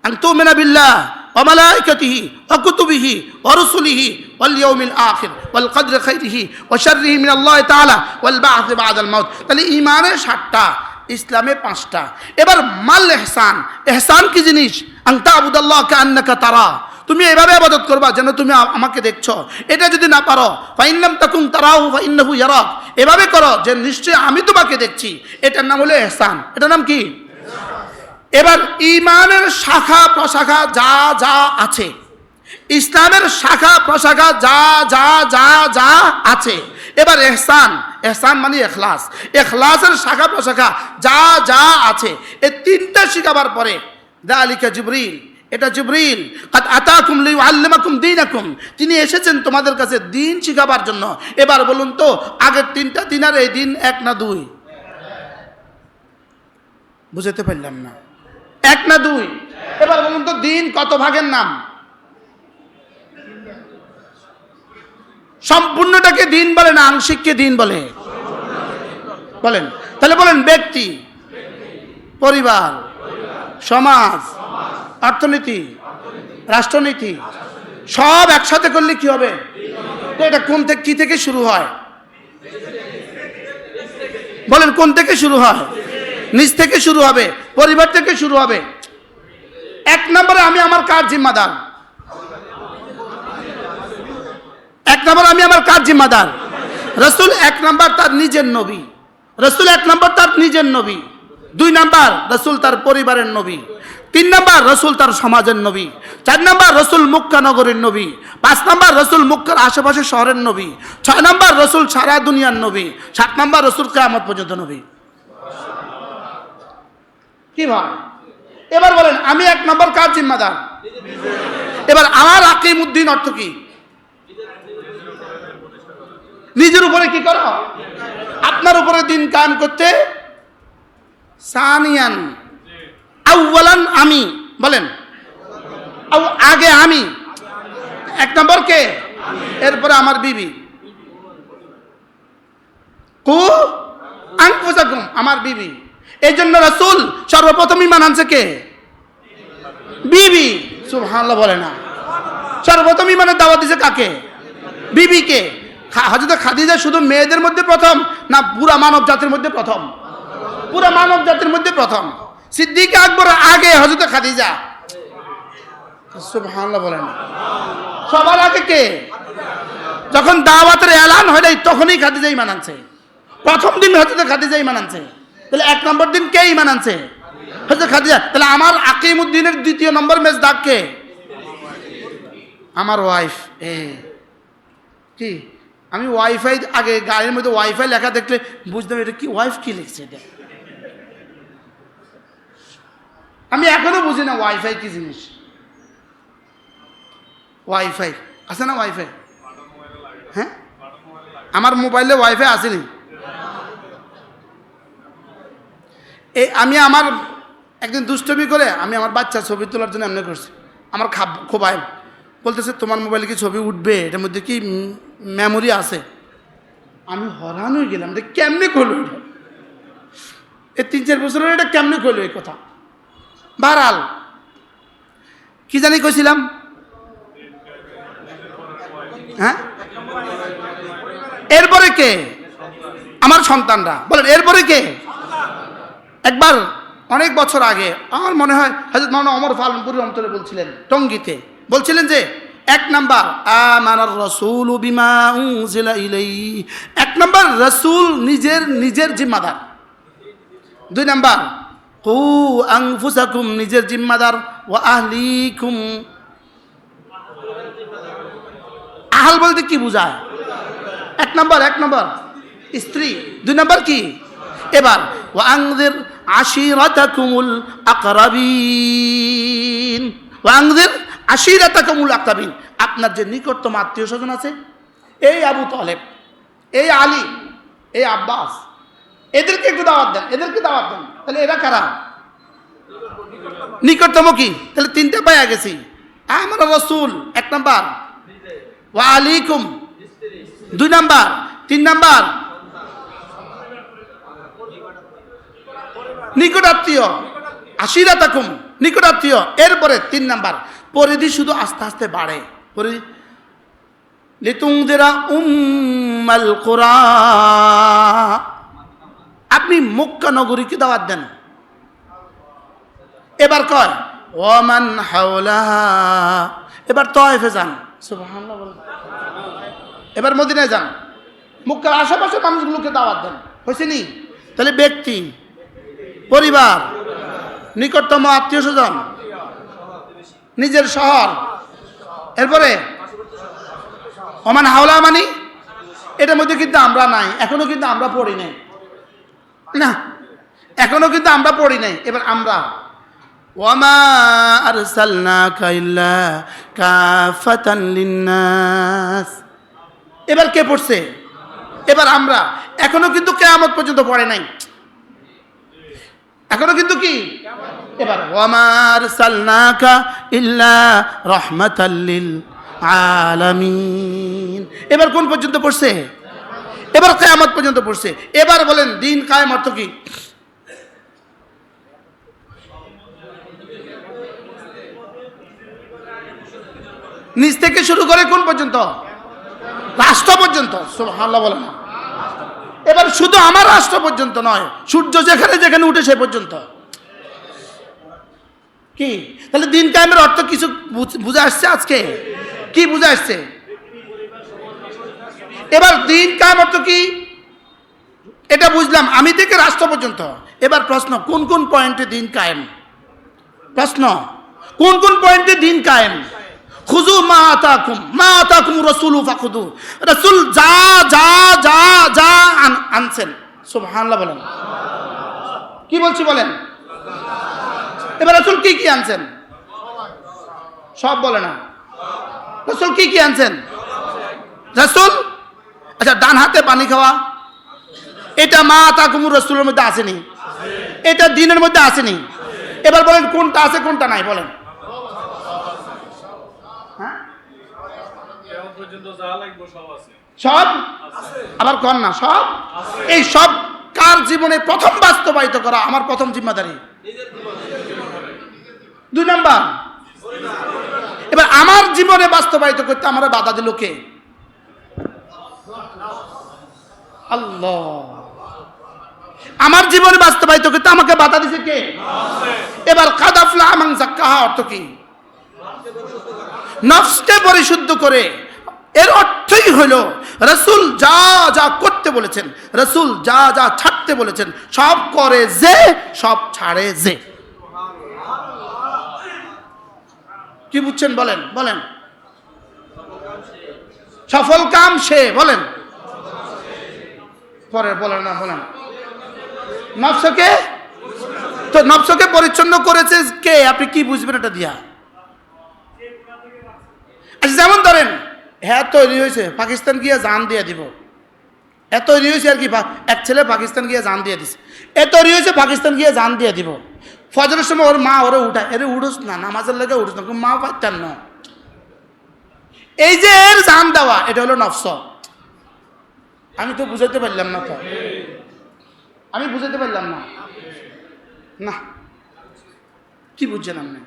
আন তু'মিনা বিল্লাহ ওয়া মালাইকাতিহি ওয়া কুতুবিহি ওয়া রুসুলিহি ওয়াল ইয়াউমিল আখির ওয়াল কদরি খাইরিহি ওয়া শাররিহি মিনাল্লাহি তাআলা ওয়াল বা'থ বা'দাল মাউত। তাহলে ঈমানের 7টা, ইসলামে 5টা। এবার মাল ইহসান, ইহসান কি জিনিস? আন তা'বুদাল্লাহ কাআন্নাকা তারা, তুমি এভাবে ইবাদত করবা যেন তুমি আমাকে দেখছো। এটা যদি না পারো, ফাইন লাম তাকুন তারাহু ফাইন্নাহু ইয়ারাক, এভাবে করো যে নিশ্চয়ই আমি তোমাকে দেখছি। এটার নাম হলো ইহসান। এটার নাম কি? এবার ঈমানের শাখা প্রশাখা যা যা আছে, ইসলামের শাখা প্রশাখা যা যা যা যা আছে, এবার ইহসান, ইহসান মানে ইখলাস, ইখলাসের শাখা প্রশাখা যা যা আছে, এই তিনটা শিখাবার পরে যালিকা জিবরিল, এটা জিবরিল কাদ আতাকুম লিউআল্লিমাকুম দীনাকুম, তিনি এসেছেন তোমাদের কাছে দিন শিখাবার জন্য। এবার বলুন তো আগের তিনটা দিন আর এই দিন এক না দুই? বুঝতে পারলাম না, এক না দুই? এবার বলুন তো দিন কত ভাগের নাম? সম্পূর্ণটাকে দিন বলে না আংশিককে দিন বলে? বলেন। তাহলে বলেন ব্যক্তি, পরিবার, সমাজ, অর্থনীতি, রাষ্ট্রনীতি সব একসাথে করলে কি হবে? তো এটা কোন থেকে কি থেকে শুরু হয়? বলেন কোন থেকে শুরু হয়? নিজ থেকে শুরু হবে, পরিবার থেকে শুরু হবে। এক নম্বরে আমি আমার কার জিম্মাদার? এক নম্বর আমি আমার কার জিম্মাদার? রাসূল এক নম্বর তার নিজের নবী, রাসূল এক নম্বর তার নিজের নবী। 2 নাম্বার রাসূল তার পরিবারের নবী। 3 নাম্বার রাসূল তার সমাজের নবী। 4 নাম্বার রাসূল মক্কা নগরের নবী। 5 নাম্বার রাসূল মক্কার আশেপাশে শহরের নবী। 6 নাম্বার রাসূল সারা দুনিয়ার নবী। 7 নাম্বার রাসূল কিয়ামত পর্যন্ত নবী। কি ভাই? এবার বলেন আমি এক নম্বর কার জিম্মাদার? এবার আমার আকিমুদ্দিন অর্থ কি? নিজের উপরে কি করো? আপনার উপরে দিন কায়েম করতে। সানিয়ান আউয়ালান আমি, বলেন আগে আমি, এক নম্বর কে? এরপরে আমার বিবি। কু আনফুসাকুম, আমার বিবি। এই জন্য রাসূল সর্বপ্রথম ঈমান আনছে কে? বিবি। সুবহানাল্লাহ বলে না। সর্বপ্রথম ঈমানের দাওয়াত দিয়েছে কাকে? বিবিকে। হযরত খাদিজা শুধু মেয়েদের মধ্যে প্রথম না পুরা মানব জাতির মধ্যে প্রথম? পুরা মানব জাতির মধ্যে প্রথম। সিদ্দিক আকবর আগে হযরত খাদিজা। সুবহানাল্লাহ বলে না। সবার আগে কে? যখন দাওয়াতের এলান হয় নাই তখনই খাদিজা ঈমান আনছে। প্রথম দিন হযরত খাদিজা ঈমান আনছে। তাহলে এক নম্বর দিন কে ঈমান আনছে? হযরত খাদিজা। তাহলে আমার আকিমুদ্দিনের দ্বিতীয় নম্বর মেজদাক কে? আমার ওয়াইফ। কি আমি ওয়াইফাই আগে গাড়ির মধ্যে ওয়াইফাই লেখা দেখলে বুঝতাম এটা কি ওয়াইফ কি লিখছে এটা। আমি এখনো বুঝি না ওয়াইফাই কি জিনিস। ওয়াইফাই আছে না ওয়াইফাই? হ্যাঁ, আমার মোবাইলে ওয়াইফাই আসেনি। আমি আমার একদিন দুষ্টমি করে আমি আমার বাচ্চার ছবি তোলার জন্য এমনি করছি। আমার খোবাই বলতেছে তোমার মোবাইলে কি ছবি উঠবে, এটার মধ্যে কি মেমোরি আছে? আমি হরান হয়ে গেলাম, এটা কেমনে করলো? এই 3-4 বছরের এটা কেমনে করলো এই কথা? বারাল কি জানি কইছিলাম, হ্যাঁ? এরপরে কে? আমার সন্তানরা। বলেন এরপরে কে? একবার অনেক বছর আগে আমার মনে হয় হযরত মাওলানা ওমর ফারুকপুরি রহমাতুল্লাহ বলছিলেন, টঙ্গীতে বলছিলেন যে 1 নাম্বার আমানার রাসূলু বিমা উনজিলা ইলাইহি, 1 নাম্বার রাসূল নিজের জিম্মাদার। 2 নাম্বার কু আনফুসাকুম, নিজের জিম্মাদার, ওয়া আহলিকুম। আহল বলতে কি বোঝায়? 1 নাম্বার স্ত্রী। 2 নাম্বার কি? এবার ওয়া আনযির আশিরাতাকুমুল আকরাবিন, ওয়া আনযির আশিরাতাকুমুল আকরাবিন, আপনার যে নিকটতম আত্মীয় স্বজন আছে, এই আবু তালেব, এই আলী, এই আব্বাস, এদেরকে একটু দাওয়াত দেন, এদেরকে দাওয়াত দেন। তাহলে এরা কারা? নিকটতম কি? তাহলে 3টে পাইয়া গেছি। আমার রাসূল 1 নাম্বার, ওয়া আলাইকুম 2 নাম্বার, 3 নাম্বার নিকটাত্মীয়, আশিরাতাকুম নিকটাত্মীয়। এরপরে 3 নাম্বার পরিধি শুধু আস্তে আস্তে বাড়ে। পরিধি লিতুনদিরা উম্মাল কুরা, আপনি মক্কা নগরীকে দাওয়াত দেন। এবার কয় ওয়ামান হাওলাহা, এবার তায়েফে যান, সুবহানাল্লাহ বলেন। এবার মদিনায় যান, মক্কার আশেপাশে মানুষগুলোকে দাওয়াত দেন। হয়েছে নি? তাহলে ব্যক্তি, পরিবার, নিকটতম আত্মীয় স্বজন, নিজের শহর, এরপরে ওমান হাওলা মানি, এটার মধ্যে কিন্তু আমরা নাই, এখনো কিন্তু আমরা পড়ি নাই না, এখনো কিন্তু আমরা পড়ি নাই। এবার আমরা ওয়ামা আরসালনাকা ইল্লা কাফাতান লিন্নাস, এবার কে পড়ছে? এবার আমরা। এখনো কিন্তু কিয়ামত পর্যন্ত পড়ে নাই, এখনো কিন্তু কি? এবার ওয়ামা আরসালনাকা ইল্লা রাহমাতাল লিল আলামিন, এবার কোন পর্যন্ত পড়ছে? এবার কিয়ামত পর্যন্ত পড়ছে। এবার বলেন দিন কায়েম অর্থ কি? নিচ থেকে শুরু করে কোন পর্যন্ত? রাষ্ট্র পর্যন্ত। সুবহানাল্লাহ বলেন। এবার শুধু আমার রাষ্ট্র পর্যন্ত নয়, সূর্য যেখানে যেখানে উঠে সে পর্যন্ত। কি তাহলে দিন কায়েমের অর্থ কিছু বুঝে আসছে? আজকে কি বুঝে আসছে? এবার দিন কায়েম অর্থ কি এটা বুঝলাম, আমি থেকে রাষ্ট্র পর্যন্ত। এবার প্রশ্ন, কোন কোন পয়েন্টে দিন কায়েম? প্রশ্ন, কোন কোন পয়েন্টে দিন কায়েম? খুযু মা আতাকুম রাসূলু ফাখুযু, রাসূল যা যা যা যা আনছেন। সুবহানাল্লাহ বলেন। কি বলছি বলেন? এবার রাসূল কি কি আনছেন? সব বলে না। রাসূল কি কি আনছেন? রাসূল, আচ্ছা ডান হাতে পানি খাওয়া, এটা মা আতাকুমুর রাসূলের মধ্যে আসেনি, এটা দ্বীনের মধ্যে আসেনি। এবার বলেন কোনটা আছে কোনটা নাই বলেন? সব? আবার কর না সব? এই সব কার জীবনে প্রথম বাস্তবায়িত করা? আমার প্রথম জিম্মাদারি। 2 নাম্বার, এবার আমার জীবনে বাস্তবায়িত করতে আমার বাধা দিল কে? আল্লাহ। আমার জীবনে বাস্তবায়িত করতে আমাকে বাধা দিছে কে? এবার কাদ আফলাহা মান যাক্কাহা অর্থ কি? নফসকে পরিশুদ্ধ করে। এর অর্থই হলো রাসূল যা যা করতে বলেছেন, রাসূল যা যা ছাড়তে বলেছেন, সব করে যে, সব ছাড়ে যে। কি বুঝছেন বলেন? বলেন সফল কাম সে, বলেন পরে বলেন না, বলেন নফসকে, তো নফসকে পরিচ্ছন্ন করেছে কে? আপনি কি বুঝবেন এটা দিয়া? আচ্ছা যেমন ধরেন হ্যাঁ তৈরি হয়েছে পাকিস্তান গিয়ে জান দিয়ে দিব, এ তৈরি হয়েছে আর কি, এক ছেলে পাকিস্তান গিয়ে জান দিয়ে দিছে, এ তৈরি হয়েছে পাকিস্তান গিয়ে জান দিয়ে দিব। ফজরের সময় ওর মা ওরে উঠায়, এরে উঠোস না, নামাজের লেগে উঠোস না, মা পাইতেন না। এই যে এর জান দেওয়া, এটা হলো নফস। আমি তো বুঝাইতে পারলাম না, তো আমি বুঝাইতে পারলাম না, না কি বুঝছেন আপনি?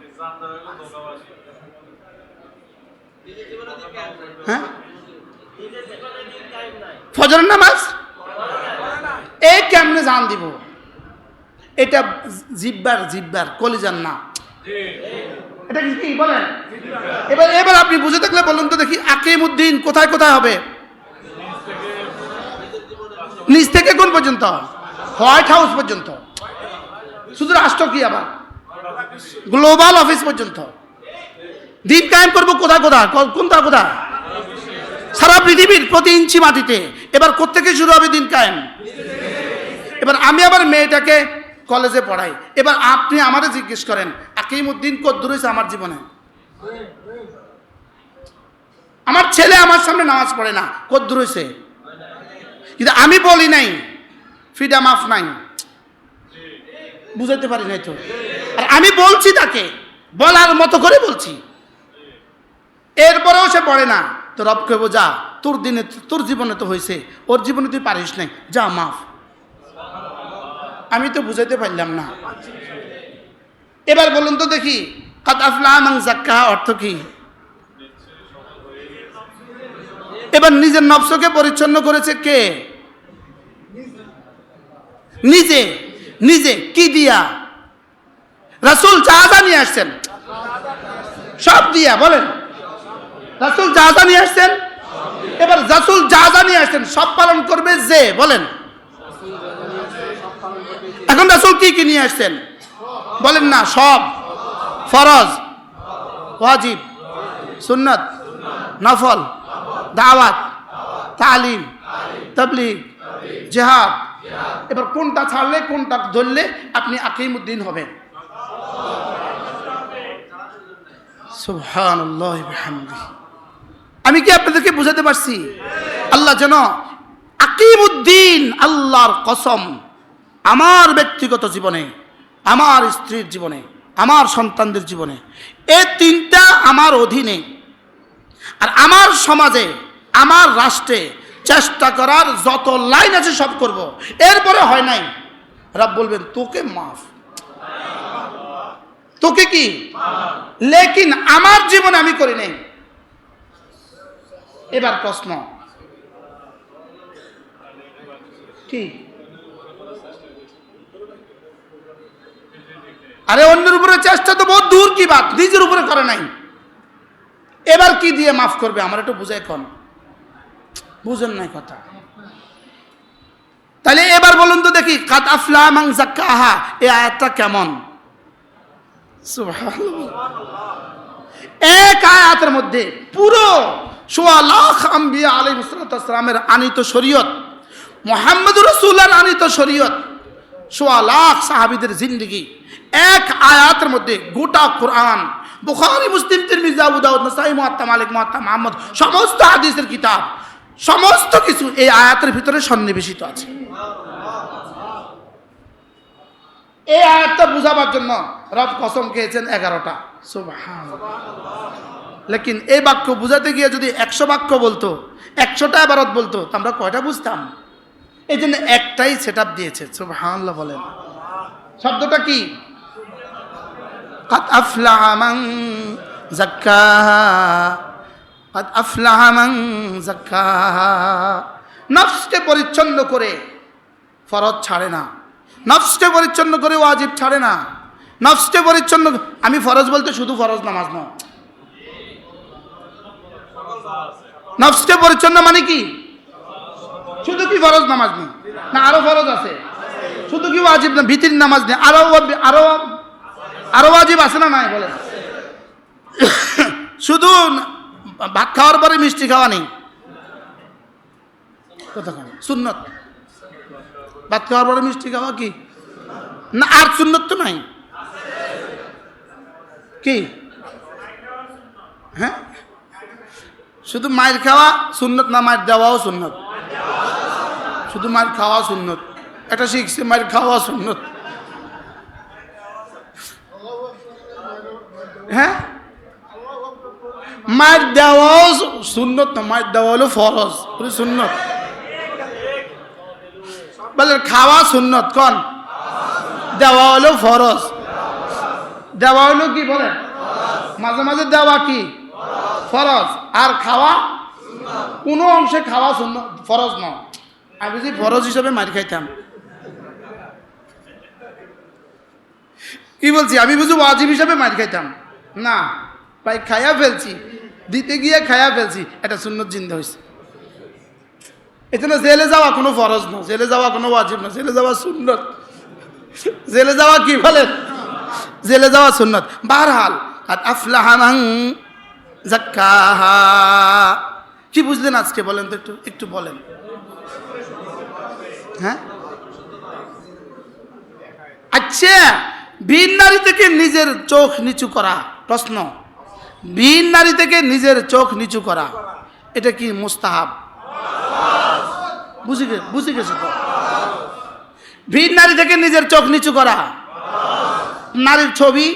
হ্যাঁ ফজরের নামাজ এই কেমনে জান দিব? এটা জিব্বার কলিজার না, এটা কি বলেন? এবার আপনি বুঝে থাকলে বলুন তো দেখি, আকিমউদ্দিন কোথায় কোথায় হবে? নিচ থেকে কোন পর্যন্ত? হোয়াইট হাউস পর্যন্ত। শুধু রাষ্ট্র কি, আবার গ্লোবাল অফিস পর্যন্ত। দিন কায়েম করবো কোথায় কোথায়, কোথায়? সারা পৃথিবীর প্রতি ইঞ্চি মাটিতে। এবার কোত্থেকে শুরু হবে দিন কায়েম? এবার আমি আবার মেয়েটাকে কলেজে পড়াই, এবার আপনি আমাদের জিজ্ঞেস করেন আকিমউদ্দিন কদ্দুর হয়েছে আমার জীবনে? আমার ছেলে আমার সামনে নামাজ পড়ে না, কদ্দুর হয়েছে? কিন্তু আমি বলি নাই, ফ্রিডম অফ নাই, বুঝাতে পারি নাই তো। আর আমি বলছি তাকে, বলার মতো করে বলছি, এরপরেও সে পড়ে না, তো রব কইব যা, তোর জীবনে তো হয়েছে, ওর জীবনে তুই পারিস নাই, যা মাফ। আমি তো বুঝাইতে পারলাম না। এবার বলুন তো দেখি, কাদ আফলাহা মান যাক্কাহা অর্থ কি? এবার নিজের নফসকে পরিচ্ছন্ন করেছে কে? নিজে কি দিয়া? রাসূল যা নিয়ে আসছেন সব দিয়া, বলেন রাসূল যা নিয়ে আসছেন। এবার রাসূল যা নিয়ে আসছেন সব পালন করবে যে, বলেন। এখন রাসূল কি নিয়ে আসছেন বলেন না? সব, ফরজ, ওয়াজিব, সুন্নাত, নফল, দাওয়াত, তালিম, তাবলীগ, জিহাদ। এবার কোনটা ছাড়লে কোনটা ধরলে আপনি আকিমউদ্দিন হবেন? সুবহানাল্লাহ ওয়া বিহামদিহি। আমি কি আপনাদেরকে বুঝাতে পারছি? আল্লাহ যেন আকিমউদ্দিন, আল্লাহর কসম, আমার ব্যক্তিগত জীবনে, আমার স্ত্রীর জীবনে, আমার সন্তানদের জীবনে, এই তিনটা আমার অধীনে, আর আমার সমাজে, আমার রাষ্ট্রে চেষ্টা করার যত লাইন আছে সব করব। এরপরে হয় নাই, রব বলবেন তোকে মাফ, তোকে কি, লেকিন আমার জীবনে আমি করি নাই। এবার প্রশ্ন কি? আরে অন্যের উপরে চেষ্টা তো বহুত দূর কি বাত, নিজের উপরে করে নাই। এবার কি দিয়ে মাফ করবে? আমার একটু বুঝাই কোন, বুঝেন নাই কথা। তাহলে এবার বলুন তো দেখি, কাদ আফলাহা মান যাক্কাহা, এই আয়াতটা কেমন? সুবহানাল্লাহ। এক আয়াতের মধ্যে পুরো ১৬ লাখ আম্বিয়া আলাইহিস সালামের আনিত শরীয়ত, মুহাম্মদুর রাসূলুল্লাহর আনিত শরীয়ত, ১৬ লাখ সাহাবীদের জিন্দেগি এক আয়াতের মধ্যে, গোটা কোরআন, বুখারী, মুসলিম, তিরমিজি, আবু দাউদ, নাসাঈ, মুওয়াত্তা মালিক, মুওয়াত্তা মুহাম্মদ, সমস্ত হাদিসের কিতাব, সমস্ত কিছু এই আয়াতের ভিতরে সন্নিবেশিত আছে। এই আয়াতটা বুঝাবার জন্য রব কসম খেয়েছেন 11টা। সুবহানাল্লাহ। লেকিন এই বাক্য বুঝাতে গিয়ে যদি 100 বাক্য বলতো, 100টা ইবারত বলতো, তো আমরা কয়টা বুঝতাম? এই জন্য একটাই সেটআপ দিয়েছে। সুবহানাল্লাহ বলেন। শব্দটা কি? কাদ আফলাহা মান যাক্কাহা, কাদ আফলাহা মান যাক্কাহা। নফসকে পরিচ্ছন্ন করে ফরজ ছাড়ে না, নফসকে পরিচ্ছন্ন করে ওয়াজিব ছাড়ে না, নফসকে পরিচ্ছন্ন, আমি ফরজ বলতে শুধু ফরজ নামাজ নয়, নফসকে পরিচ্ছন্ন মানে কি? শুধু কি ফরজ নামাজ নেই না, আরো ফরজ আছে? শুধু কি ওয়াজিব না, ভিতরি নামাজ নেই, আরো ওয়াজিব আছে না নাই বলেন? শুধু ভাত খাওয়ার পরে মিষ্টি খাওয়া নেই, কথা সুন্নত, ভাত খাওয়ার পরে মিষ্টি খাওয়া কি না? আর সুন্নত তো নাই কি? হ্যাঁ, শুধু মায়ের খাওয়া সুন্নত না, মায়ের দেওয়াও সুন্নত? শুধু মায়ের খাওয়া সুন্নত? এটা শিখছে, মায়ের খাওয়া সুন্নত। হ্যাঁ, মায়ের দেওয়াও সুন্নত না, মায়ের দেওয়া হলো ফরজ, সুন্নত বলে খাওয়া সুন্নত, কোন? দেওয়া হলো ফরজ। দেওয়া হলো কি বলেন? মাঝে মাঝে দেওয়া কি ফরজ, আর খাওয়া কোনো অংশে খাওয়া সুন্নত, ফরজ নয়। আমি যদি ফরজ হিসাবে মার খাইতাম, কি বলছি, আমি বুঝি ওয়াজিব হিসাবে মার খাইতাম না ভাই, খায়া ফেলছি, দিতে গিয়ে খায়া ফেলছি, এটা সুন্নত জিন্দা হয়েছে। এজন্য জেলে যাওয়া কোনো ফরজ না, জেলে যাওয়া কোনো ওয়াজিব না, জেলে যাওয়া সুন্নত। জেলে যাওয়া কি বলেন? জেলে যাওয়া সুন্নত। বারহাল কাদ আফলাহা মান যাক্কাহা। কি বুঝলেন আজকে বলেন তো, একটু একটু বলেন। হ্যাঁ, আচ্ছা, ভিন নারী থেকে নিজের চোখ নিচু করা, প্রশ্ন, ভিন নারী থেকে নিজের চোখ নিচু করা এটা কি মুস্তাহাব? বুঝে গেছে তো? ভিন নারী থেকে নিজের চোখ নিচু করা, নারীর ছবি,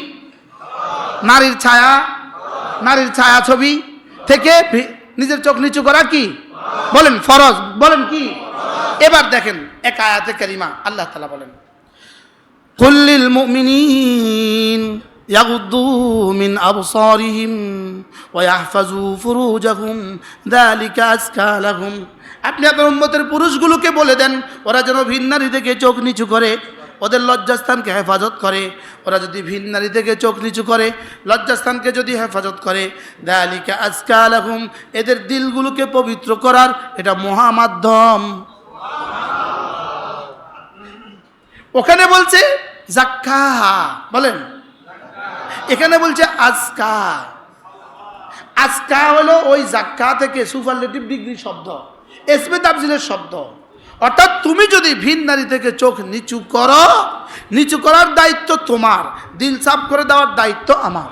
নারীর ছায়া, নারীর ছায়া ছবি থেকে নিজের চোখ নিচু করা কি বলেন? ফরজ। বলেন কি? এবার দেখেন এক আয়াতে কারিমা আল্লাহ তাআলা বলেন, কুল লিল মুমিনিন ইয়াগুদ্দু মিন আবসারিহিম ওয়া ইয়াহফাজু ফুরুজাহুম যালিকা আযকা লাহুম। আপনি আপনার উম্মতের পুরুষগুলোকে বলে দেন ওরা যেন ভিন নারী থেকে চোখ নিচু করে, ওদের লজ্জাস্থানকে হেফাজত করে। ওরা যদি ভিন নারী থেকে চোখ নিচু করে, লজ্জাস্থানকে যদি হেফাজত করে, যালিকা আযকা লাহুম, এদের দিলগুলোকে পবিত্র করার এটা মহামাধ্যম। ওখানে বলছে যাক্কাহা, বলেন, এখানে বলছে আজকা। আজকা হলো ওই যাক্কা থেকে সুপারলেটিভ ডিগ্রি শব্দ, ইসমে তাফজিলের শব্দ। অর্থাৎ তুমি যদি ভিন নারী থেকে চোখ নিচু করো, নিচু করার দায়িত্ব তোমার, দিল সাফ করে দেওয়ার দায়িত্ব আমার।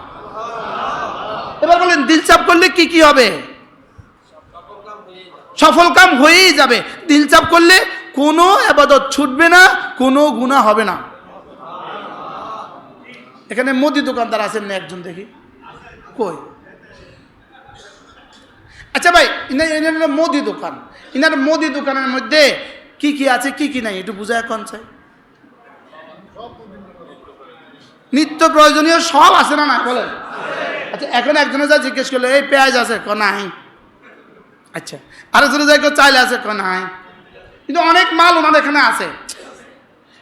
এবার বলেন দিল সাফ করলে কি কি হবে? সফল কাম হয়েই যাবে। দিল সাফ করলে কোনো ইবাদত ছুটবে না, কোনো গুনাহ হবে না। এখানে মুদি দোকানদার আছেন না একজন, দেখি কই? আচ্ছা ভাই, ইনার মুদি দোকান, ইনার মুদি দোকানের মধ্যে কি কি আছে কি কি নাই একটু বুঝায় কোন চাই? নিত্য প্রয়োজনীয় সব আছে না না বলেন? আচ্ছা, এখন একজনে যা জিজ্ঞেস করলো এই পেঁয়াজ আছে, ক নাই। আচ্ছা, আরেকজনে যাই চাইলে আছে, ক নাই। কিন্তু অনেক মাল ওনার এখানে আছে,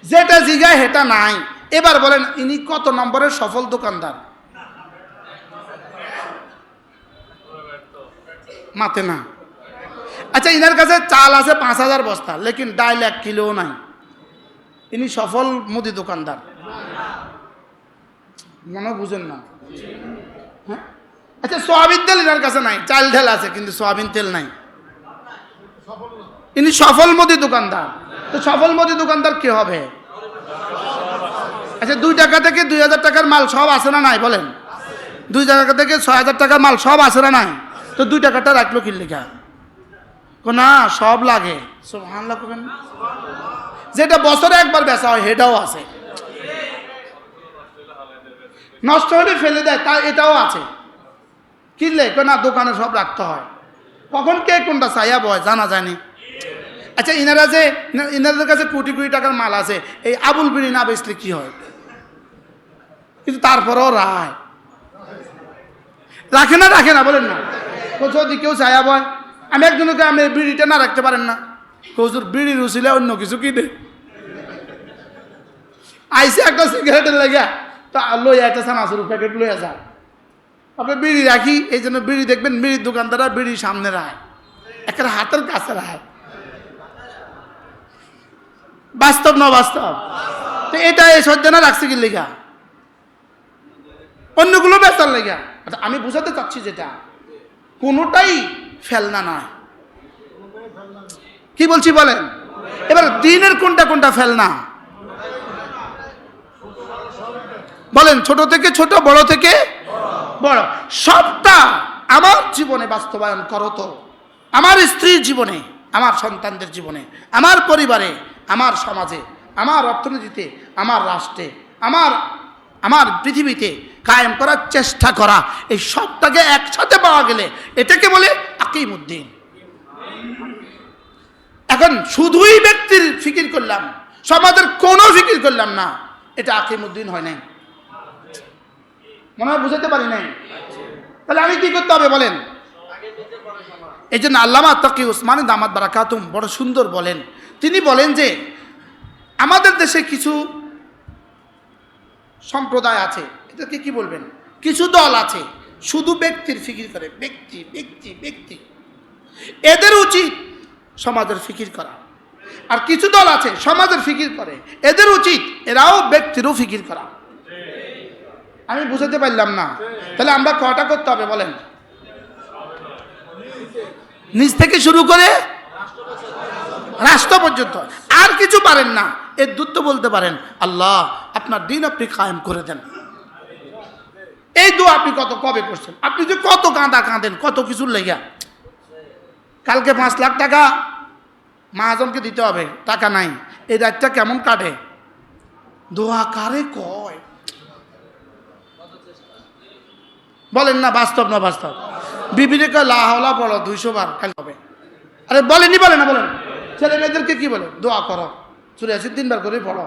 যেটা জিগায় সেটা নাই। এবার বলেন ইনি কত নম্বরের সফল দোকানদার? মাতে না। আচ্ছা, ইনার কাছে চাল আছে 5000 বস্তা, লেকিন ডাল 1 কিলো নাই, ইনি সফল মুদি দোকানদার? মনে বুঝেন না? হ্যাঁ, আচ্ছা, সয়াবিন তেল ইনার কাছে নাই, চাল ঢেল আছে কিন্তু সয়াবিন তেল নাই, ইনি সফল মুদি দোকানদার। তো সফল মুদি দোকানদার কে হবে? আচ্ছা, 2 টাকা থেকে 2000 টাকার মাল সব আছে না নাই বলেন? 2 টাকা থেকে 6000 টাকার মাল সব আছে না নাই? তো 2 টাকাটা রাখলো কি লেখা? না, সব লাগে। সুবহানাল্লাহ করেন। যেটা বছরে একবার বেচা হয় সেটাও আছে, নষ্ট হলে ফেলে দেয় তা এটাও আছে। কিনলে না দোকানে সব রাখতে হয়, কখন কে কোনটা চাইয়া বয় জানা যায়নি। আচ্ছা, ইনাদের কাছে কোটি কোটি টাকার মাল আছে, এই আবুল বিড়ি না বেচলে কি হয়? কিন্তু তারপরেও রাখে না বলেন না? যদি কেউ চাইয়া বয়, আমি একজনকে আপনি বিড়িটা না রাখতে পারেন না, হুজুর বিড়ি রুচিলে অন্য কিছু কিনে আইসে একটা সিগারেটের লেগে তা লইয়া একটা চানাচুর প্যাকেট লইয়া যায়। আপনি বিড়ি রাখি, এই জন্য বিড়ি দেখবেন বিড়ির দোকানদাররা বিড়ি সামনে রায়, একটা হাতের কাছে রায়। বাস্তব না বাস্তব? তো এটা এই সজ্জনা রাখছে কি লেগা? অন্যগুলো বেচার লেগা। আচ্ছা, আমি বুঝাতে চাচ্ছি যেটা কোনোটাই ফেলনা নয়। কি বলছি বলেন? এবার দিনের কোনটা কোনটা ফেলনা বলেন? ছোট থেকে ছোট, বড় থেকে বড়, সবটা আমার জীবনে বাস্তবায়ন করো তো। আমার স্ত্রীর জীবনে, আমার সন্তানদের জীবনে, আমার পরিবারে, আমার সমাজে, আমার অর্থনীতিতে, আমার রাষ্ট্রে, আমার পৃথিবীতে কায়েম করার চেষ্টা করা, এই সবটাকে একসাথে পাওয়া গেলে এটাকে বলে আকিমুদ্দিন। এখন শুধুই ব্যক্তির ফিকির করলাম, সমাজের কোনো ফিকির করলাম না, এটা আকিমুদ্দিন হয় নাই। মনে হয় বুঝাতে পারি নাই। তাহলে আমি কি করতে হবে বলেন? এই জন্য আল্লামা তাকি উসমানী দামাত বারাকাতুম বড় সুন্দর বলেন। তিনি বলেন যে আমাদের দেশে কিছু সম্প্রদায় আছে, এটাকে কি বলবেন, কিছু দল আছে শুধু ব্যক্তির ফিকির করে, ব্যক্তি ব্যক্তি ব্যক্তি। এদের উচিত সমাজের ফিকির করা। আর কিছু দল আছে সমাজের ফিকির করে, এদের উচিত এরাও ব্যক্তিরও ফিকির করা। আমি বুঝাতে পারলাম না? তাহলে আমরা কয়টা করতে হবে বলেন? নিজ থেকে শুরু করে রাষ্ট্র পর্যন্ত। আর কিছু পারেন না, এর দূত বলতে পারেন আল্লাহ আপনার দিন আপনি কায়েম করে দেন। এই দোয়া আপনি কবে করছেন? আপনি যে কত কাঁদেন কত কিছুর লেগা। কালকে 5 লাখ টাকা মহাজনকে দিতে হবে, টাকা নাই, এই রাতটা কেমন কাটে? দোয়া কারে কয় বলেন না? বাস্তব না বাস্তব? বিবিরে কয় লা হাওলা পড়ো 200 বার কাল হবে। আরে বলেনি, বলে না? বলেন ছেলে মেয়েদেরকে কি বলে? দোয়া করো, 83 বার করে পড়ো।